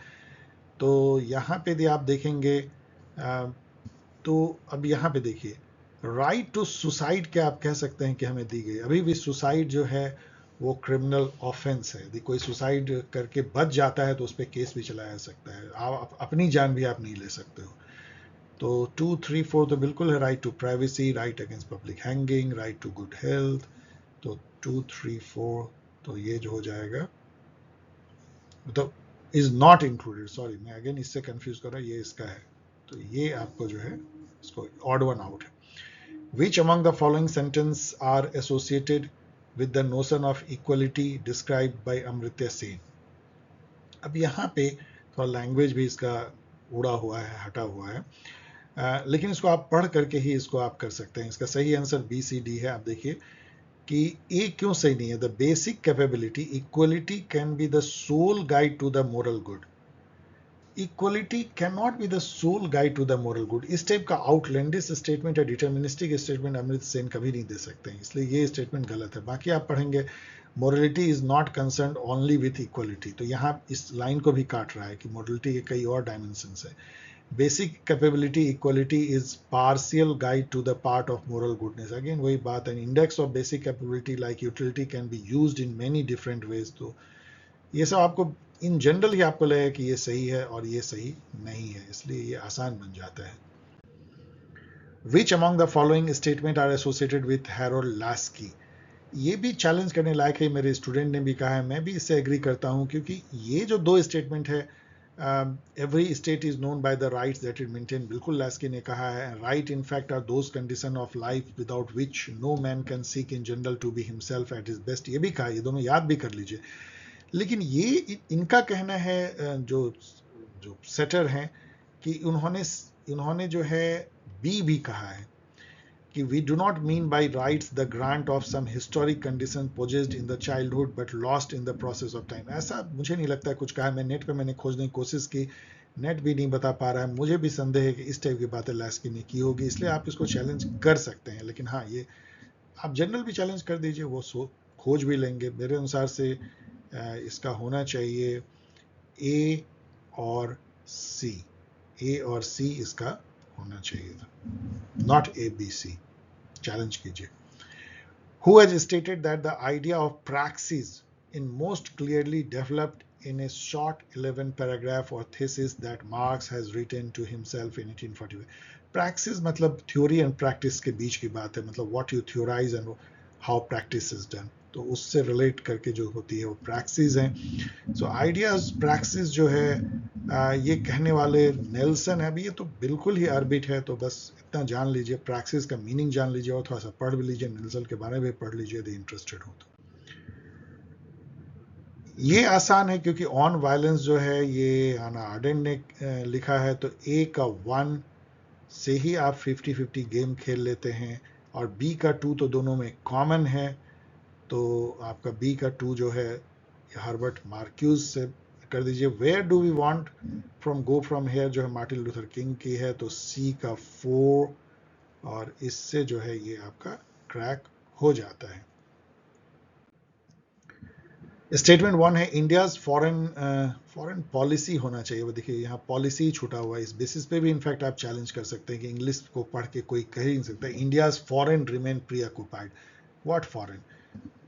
तो यहाँ पे भी आप देखेंगे, तो अब यहाँ पे देखिए, राइट टू सुसाइड क्या आप कह सकते हैं कि हमें दी गई। अभी भी सुसाइड जो है वो क्रिमिनल ऑफेंस है, यदि कोई सुसाइड करके बच जाता है तो उस पर केस भी चलाया जा सकता है, आप अपनी जान भी आप नहीं ले सकते हो। तो 2, 3, 4 तो बिल्कुल है, right to privacy, right against public hanging, right to good health. तो 2, 3, 4 तो ये जो हो जाएगा, मतलब इज नॉट इंक्लूडेड, सॉरी मैं अगेन इससे कंफ्यूज कर रहा हूँ, ये इसका है, तो ये आपको जो है इसको ऑड वन आउट है। Which among the following sentences are associated with the notion of equality described by Amartya Sen? अब यहाँ पे थोड़ा लैंग्वेज भी इसका उड़ा हुआ है, हटा हुआ है, लेकिन इसको आप पढ़ करके ही इसको आप कर सकते हैं। इसका सही आंसर BCD है। आप देखिए कि ए क्यों सही नहीं है। The basic capability equality can be the sole guide to the moral good. Equality can not be the sole guide to the moral good. इस टाइप का आउटलैंडिश स्टेटमेंट या डिटर्मिनिस्टिक स्टेटमेंट अमृत सेन कभी नहीं दे सकते हैं, इसलिए ये स्टेटमेंट गलत है। बाकी आप पढ़ेंगे, morality is not concern only with equality, तो यहाँ इस लाइन को भी काट रहा है कि मोरलिटी के कई और डायमेंशंस है। Basic capability equality is partial guide to the part of moral goodness. Again वही बात है, index of basic capability like utility can be used in many different ways. तो ये सब आपको इन जनरल ही आपको लगेगा कि ये सही है और ये सही नहीं है, इसलिए ये आसान बन जाता है। Which among the following statement are associated with Harold Laski. ये भी चैलेंज करने लायक है, मेरे स्टूडेंट ने भी कहा है, मैं भी इससे एग्री करता हूं, क्योंकि ये जो दो स्टेटमेंट है, every state is known by the rights that it maintain, बिल्कुल लास्की ने कहा है। Right in fact are those condition of life without which no man can seek in general to be himself at his best, ये भी कहा, ये दोनों याद भी कर लीजिए। लेकिन ये इनका कहना है, जो जो सेटर हैं, कि उन्होंने जो है बी भी कहा है कि we do not mean by rights the grant of some historic condition possessed in the childhood but lost in the process of time. ऐसा मुझे नहीं लगता कुछ कहा है, मैं नेट पे मैंने खोजने की कोशिश की, नेट भी नहीं बता पा रहा है। मुझे भी संदेह है कि इस टाइप की बातें लास्की ने की होगी, इसलिए आप इसको चैलेंज कर सकते हैं। लेकिन हाँ, ये आप जनरल भी चैलेंज कर दीजिए, वो खोज भी लेंगे। मेरे अनुसार से इसका होना चाहिए ए और सी, ए और सी इसका होना चाहिए था, नॉट ABC। चैलेंज कीजिए। Who has stated that the idea of praxis in most clearly developed in a short 11 paragraph or thesis that Marx has written to himself in 1845? Praxis मतलब theory and practice के बीच की बात है, मतलब what you theorize and how practice is done, तो उससे relate करके जो होती है वो प्रैक्सिस है। सो आइडियाज प्रैक्सिस जो है, ये कहने वाले नेल्सन है। अभी ये तो बिल्कुल ही अर्बिट है, तो बस इतना जान लीजिए, प्रैक्सिस का मीनिंग जान लीजिए और थोड़ा सा पढ़ भी लीजिए, नेल्सन के बारे में पढ़ लीजिए यदि इंटरेस्टेड हो तो। ये आसान है क्योंकि ऑन वायलेंस जो है ये हाना आर्डेन ने लिखा है, तो ए का 1 से ही आप 50-50 गेम खेल लेते हैं, और बी का 2 तो दोनों में कॉमन है, तो आपका बी का 2 जो है हर्बर्ट मार्क्यूज से कर दीजिए। Where do we want from go from here जो है मार्टिन लूथर किंग की है, तो सी का 4, और इससे जो है ये आपका क्रैक हो जाता है। स्टेटमेंट 1 है इंडियाज फॉरेन पॉलिसी होना चाहिए। वो देखिए यहाँ पॉलिसी छूटा हुआ है, इस बेसिस पे भी इनफैक्ट आप चैलेंज कर सकते हैं कि इंग्लिश को पढ़ के कोई कह ही नहीं सकता India's foreign remain preoccupied, what foreign,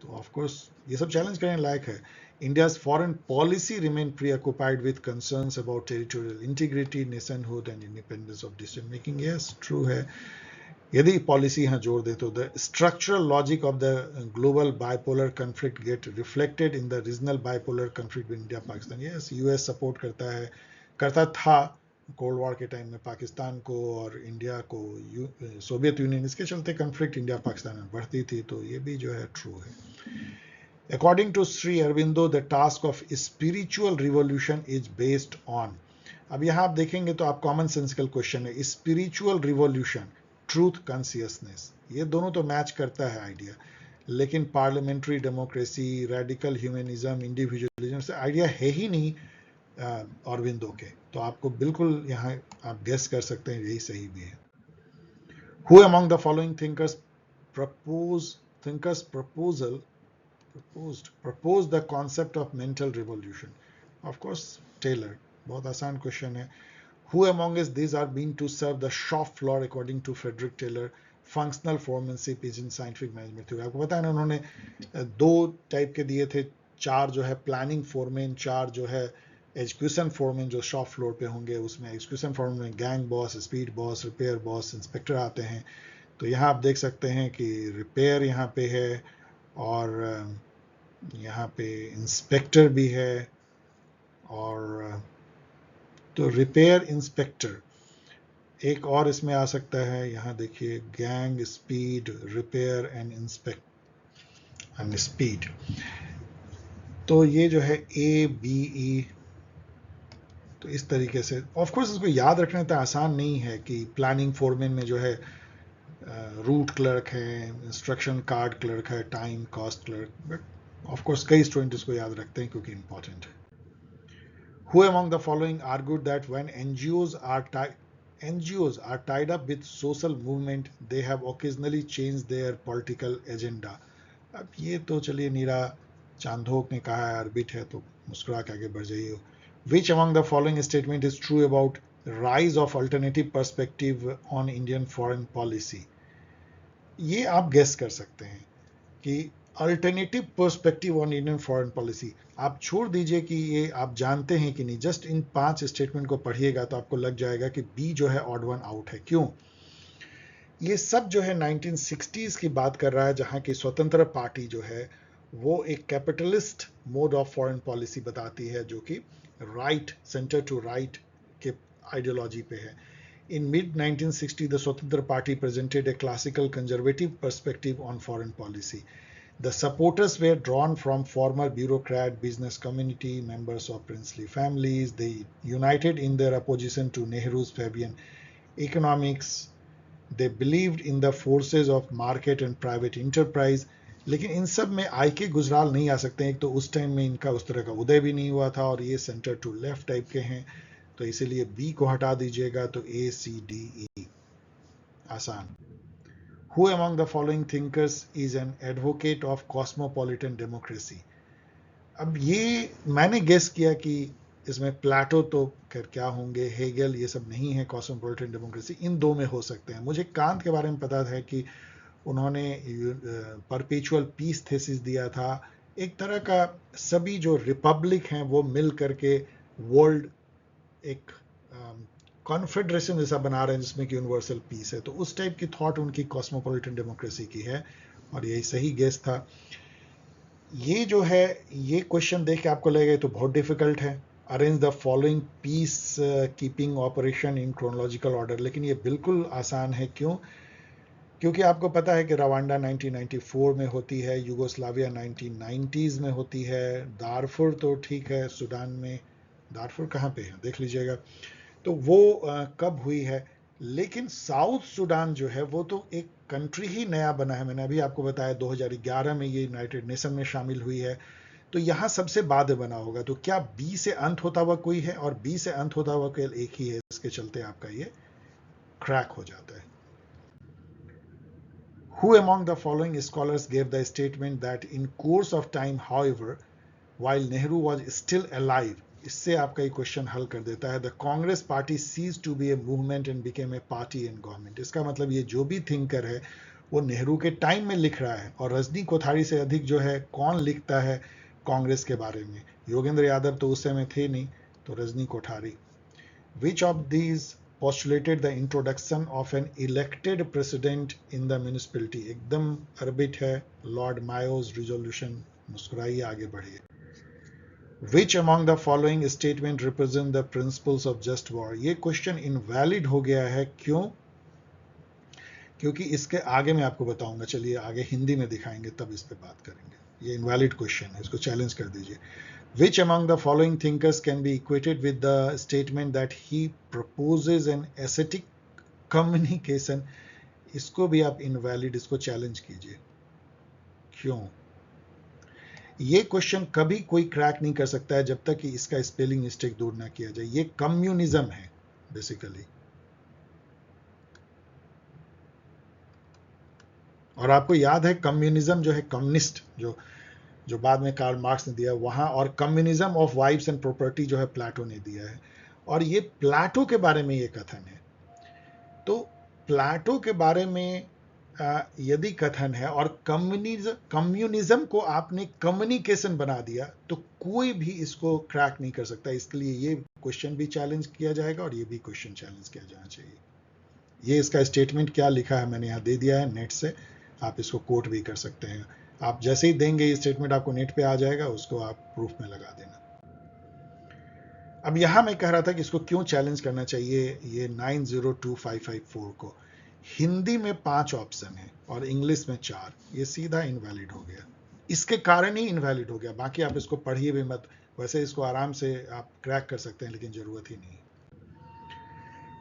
तो ऑफ कोर्स ये सब चैलेंज करने लायक है। India's foreign policy remain preoccupied with concerns about territorial integrity, nationhood and independence of decision making, yes true है। यदि पॉलिसी यहाँ जोड़ दे तो the structural logic of the global bipolar conflict get reflected in the regional bipolar conflict with India Pakistan, yes US support करता था cold war के time में पाकिस्तान को और इंडिया को, सोवियत यूनियन, इसके चलते कन्फ्लिक्ट इंडिया पाकिस्तान में बढ़ती थी, तो ये भी जो है ट्रू है। According to Shri Aurobindo the task of spiritual revolution is based on, अब यहाँ आप देखेंगे तो आप कॉमन सेंसिकल क्वेश्चन है, स्पिरिचुअल रिवोल्यूशन, ट्रूथ कॉन्शियसनेस, ये दोनों तो मैच करता है आइडिया, लेकिन parliamentary democracy, radical humanism, individualism से आइडिया है ही नहीं अरविंदो के, तो आपको बिल्कुल यहाँ आप गेस कर सकते हैं यही सही भी है। Who among the following thinkers proposed the concept of mental revolution, of course Taylor, बहुत आसान क्वेश्चन है। Who among us these are being to serve the shop floor according to Frederick Taylor, functional foremanship is in scientific management theory, आपको पता है ना उन्होंने दो type के दिए थे, चार जो है प्लानिंग फोरमैन, चार जो है एग्जीक्यूशन फोरमैन जो शॉप फ्लोर पे होंगे, उसमें एग्जीक्यूशन फोरमैन में gang boss, speed boss, repair boss, inspector आते हैं। तो यहाँ आप देख सकते हैं कि रिपेयर यहाँ पे है और यहाँ पे इंस्पेक्टर भी है, और तो रिपेयर इंस्पेक्टर, एक और इसमें आ सकता है, यहाँ देखिए gang, speed, repair and speed, तो ये जो है ए बी ई, तो इस तरीके से ऑफ कोर्स इसको याद रखना इतना आसान नहीं है कि प्लानिंग फोरमैन में जो है रूट क्लर्क है, इंस्ट्रक्शन कार्ड क्लर्क है, time cost clerk, but of course कई स्टूडेंट इसको याद रखते हैं क्योंकि इंपॉर्टेंट है। Who among the following argued that when NGOs are tied up with social movement, they have occasionally changed their political agenda? अब ये तो चलिए नीरा चांदोक ने कहा है, अर्बिट है तो मुस्कुरा के आगे बढ़ जाइए। Which among the following statement is true about rise of alternative perspective on Indian foreign policy? ये आप गेस कर सकते हैं कि alternative perspective on Indian foreign policy, आप छोड़ दीजिए कि ये आप जानते हैं कि नहीं, जस्ट इन 5 स्टेटमेंट को पढ़िएगा तो आपको लग जाएगा कि बी जो है ऑड वन आउट है। क्यों? ये सब जो है 1960s की बात कर रहा है, जहां की स्वतंत्र पार्टी जो है वो एक capitalist mode of foreign policy बताती है, जो कि राइट, सेंटर टू राइट के आइडियोलॉजी पे है। In mid-1960, the Swatantara Party presented a classical conservative perspective on foreign policy. The supporters were drawn from former bureaucrat, business community, members of princely families. They united in their opposition to Nehru's Fabian economics. They believed in the forces of market and private enterprise. लेकिन इन सब में आई के गुजराल नहीं आ सकते, एक तो उस time में इनका उस तरह का उदय भी नहीं हुआ था, और ये सेंटर टू लेफ्ट टाइप के हैं, तो इसीलिए बी को हटा दीजिएगा, तो ए सी डी ई आसान। Who among the following thinkers is an advocate of cosmopolitan democracy? अब ये मैंने गेस किया कि इसमें प्लेटो तो खैर क्या होंगे, हेगल, ये सब नहीं है, कॉस्मोपॉलिटन डेमोक्रेसी इन दो में हो सकते हैं। मुझे कांत के बारे में पता है कि उन्होंने परपेचुअल पीस थेसिस दिया था, एक तरह का सभी जो रिपब्लिक हैं वो मिल करके वर्ल्ड एक कॉन्फेडरेशन जैसा बना रहे हैं जिसमें कि यूनिवर्सल पीस है, तो उस टाइप की थॉट उनकी कॉस्मोपॉलिटन डेमोक्रेसी की है, और यही सही गेस था। ये जो है ये क्वेश्चन देख के आपको लगेगा तो बहुत डिफिकल्ट है, arrange the following peace keeping operation in chronological order, लेकिन ये बिल्कुल आसान है। क्यों? क्योंकि आपको पता है कि रवांडा 1994 में होती है, यूगोस्लाविया 1990s में होती है, दारफुर तो ठीक है, सूडान में, दारफुर कहाँ पे है देख लीजिएगा, तो वो कब हुई है, लेकिन साउथ सूडान जो है वो तो एक कंट्री ही नया बना है, मैंने अभी आपको बताया 2011 में ये यूनाइटेड नेशन में शामिल हुई है, तो यहाँ सबसे बाद बना होगा, तो क्या बी से अंत होता हुआ कोई है, और बी से अंत होता हुआ केवल एक ही है, इसके चलते आपका ये क्रैक हो जाता है। Who among the following scholars gave the statement that in course of time, however, while Nehru was still alive, इससे आपका ये क्वेश्चन हल कर देता है, the Congress party cease to be a movement and became a party in government. इसका मतलब ये जो भी थिंकर है वो नेहरू के टाइम में लिख रहा है, और रजनी कोठारी से अधिक जो है कौन लिखता है कांग्रेस के बारे में? योगेंद्र यादव तो उस समय थे नहीं, तो रजनी कोठारी। विच of these postulated the introduction of an elected president in the municipality? एकदम अरबिट है, लॉर्ड मायोज रिजोल्यूशन। मुस्कुराइए, आगे बढ़िए। Which among the following statement represent the principles of just war? ये क्वेश्चन इनवैलिड हो गया है, क्यों? क्योंकि इसके आगे मैं आपको बताऊंगा, चलिए आगे हिंदी में दिखाएंगे, तब इस पे बात करेंगे। ये इनवैलिड क्वेश्चन है, इसको चैलेंज कर दीजिए। Which among the following thinkers can be equated with the statement that he proposes an ascetic communication? इसको भी आप इनवैलिड, इसको चैलेंज कीजिए। क्यों? ये क्वेश्चन कभी कोई क्रैक नहीं कर सकता है जब तक कि इसका स्पेलिंग मिस्टेक दूर ना किया जाए। ये कम्युनिज्म है बेसिकली, और आपको याद है कम्युनिज्म जो है, कम्युनिस्ट जो बाद में कार्ल मार्क्स ने दिया वहां, और communism of wives and property जो है प्लेटो ने दिया है, और ये प्लेटो के बारे में ये कथन है। तो प्लेटो के बारे में यदि कथन है और कम्युनिज्म को आपने कम्युनिकेशन बना दिया, तो कोई भी इसको क्रैक नहीं कर सकता। इसके लिए ये क्वेश्चन भी चैलेंज किया जाएगा और ये भी क्वेश्चन चैलेंज किया जाना चाहिए। ये इसका स्टेटमेंट क्या लिखा है मैंने यहाँ दे दिया है नेट से, आप इसको कोट भी कर सकते हैं। आप जैसे ही देंगे ये स्टेटमेंट आपको नेट पे आ जाएगा, उसको आप प्रूफ में लगा देना। अब यहां मैं कह रहा था कि इसको क्यों चैलेंज करना चाहिए, ये 902554 को। हिंदी में 5 ऑप्शन है और इंग्लिश में 4, ये सीधा इनवैलिड हो गया। इसके कारण ही इनवैलिड हो गया, बाकी आप इसको पढ़िए भी मत, वैसे इसको आराम से आप क्रैक कर सकते हैं, लेकिन जरूरत ही नहीं।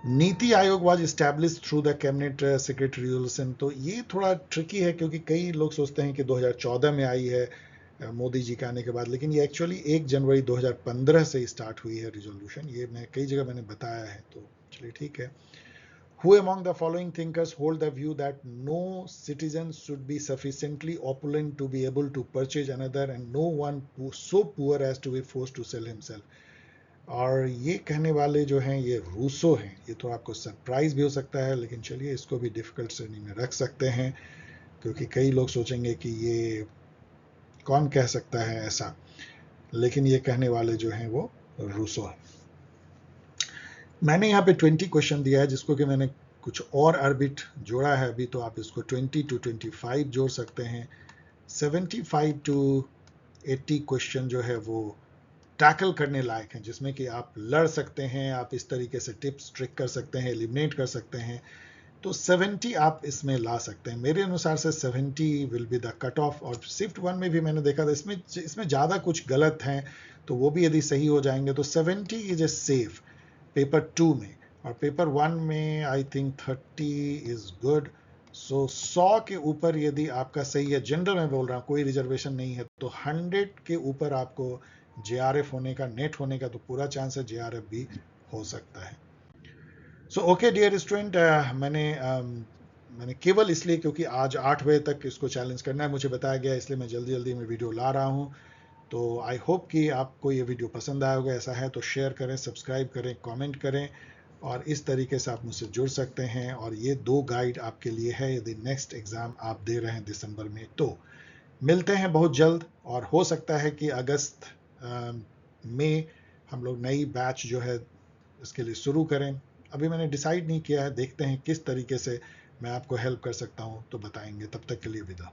NITI Aayog was established through the cabinet secretary resolution. तो ये थोड़ा ट्रिकी है, क्योंकि कई लोग सोचते हैं कि 2014 में आई है मोदी जी के आने के बाद, लेकिन ये एक्चुअली 1 जनवरी 2015 से स्टार्ट हुई है रिजोल्यूशन। ये मैं कई जगह मैंने बताया है, तो चलिए ठीक है। Who among the following thinkers hold the view that no citizen should be sufficiently opulent to be able to purchase another and no one so poor as to be forced to sell himself? और ये कहने वाले जो हैं ये Rousseau हैं। ये तो आपको सरप्राइज भी हो सकता है, लेकिन चलिए इसको भी डिफिकल्ट श्रेणी में रख सकते हैं, क्योंकि कई लोग सोचेंगे कि ये कौन कह सकता है ऐसा, लेकिन ये कहने वाले जो हैं वो रूसो हैं। मैंने यहाँ पे 20 क्वेश्चन दिया है, जिसको कि मैंने कुछ और ऑर्बिट जोड़ा है अभी, तो आप इसको 20 to 25 जोड़ सकते हैं। 75 to 80 क्वेश्चन जो है वो टैकल करने लायक हैं, जिसमें कि आप लड़ सकते हैं, आप इस तरीके से टिप्स ट्रिक कर सकते हैं, एलिमिनेट कर सकते हैं। तो 70 आप इसमें ला सकते हैं। मेरे अनुसार से 70 will be the cut off. और शिफ्ट 1 में भी मैंने देखा था इसमें ज़्यादा कुछ गलत हैं, तो वो भी यदि सही हो जाएंगे तो 70 इज ए सेफ पेपर 2 में, और पेपर 1 में आई थिंक 30 इज गुड। सो 100 के ऊपर यदि आपका सही है, जनरल में बोल रहा हूँ, कोई रिजर्वेशन नहीं है, तो 100 के ऊपर आपको JRF होने का, नेट होने का तो पूरा चांस है, JRF भी हो सकता है। सो ओके डियर स्टूडेंट, मैंने केवल इसलिए क्योंकि आज 8 बजे तक इसको चैलेंज करना है मुझे बताया गया, इसलिए मैं जल्दी जल्दी में वीडियो ला रहा हूँ। तो आई होप कि आपको ये वीडियो पसंद आया होगा। ऐसा है तो शेयर करें, सब्सक्राइब करें, कमेंट करें, और इस तरीके से आप मुझसे जुड़ सकते हैं। और ये 2 गाइड आपके लिए है यदि नेक्स्ट एग्ज़ाम आप दे रहे हैं दिसंबर में। तो मिलते हैं बहुत जल्द, और हो सकता है कि अगस्त में हम लोग नई बैच जो है इसके लिए शुरू करें। अभी मैंने डिसाइड नहीं किया है, देखते हैं किस तरीके से मैं आपको हेल्प कर सकता हूं, तो बताएंगे। तब तक के लिए विदा।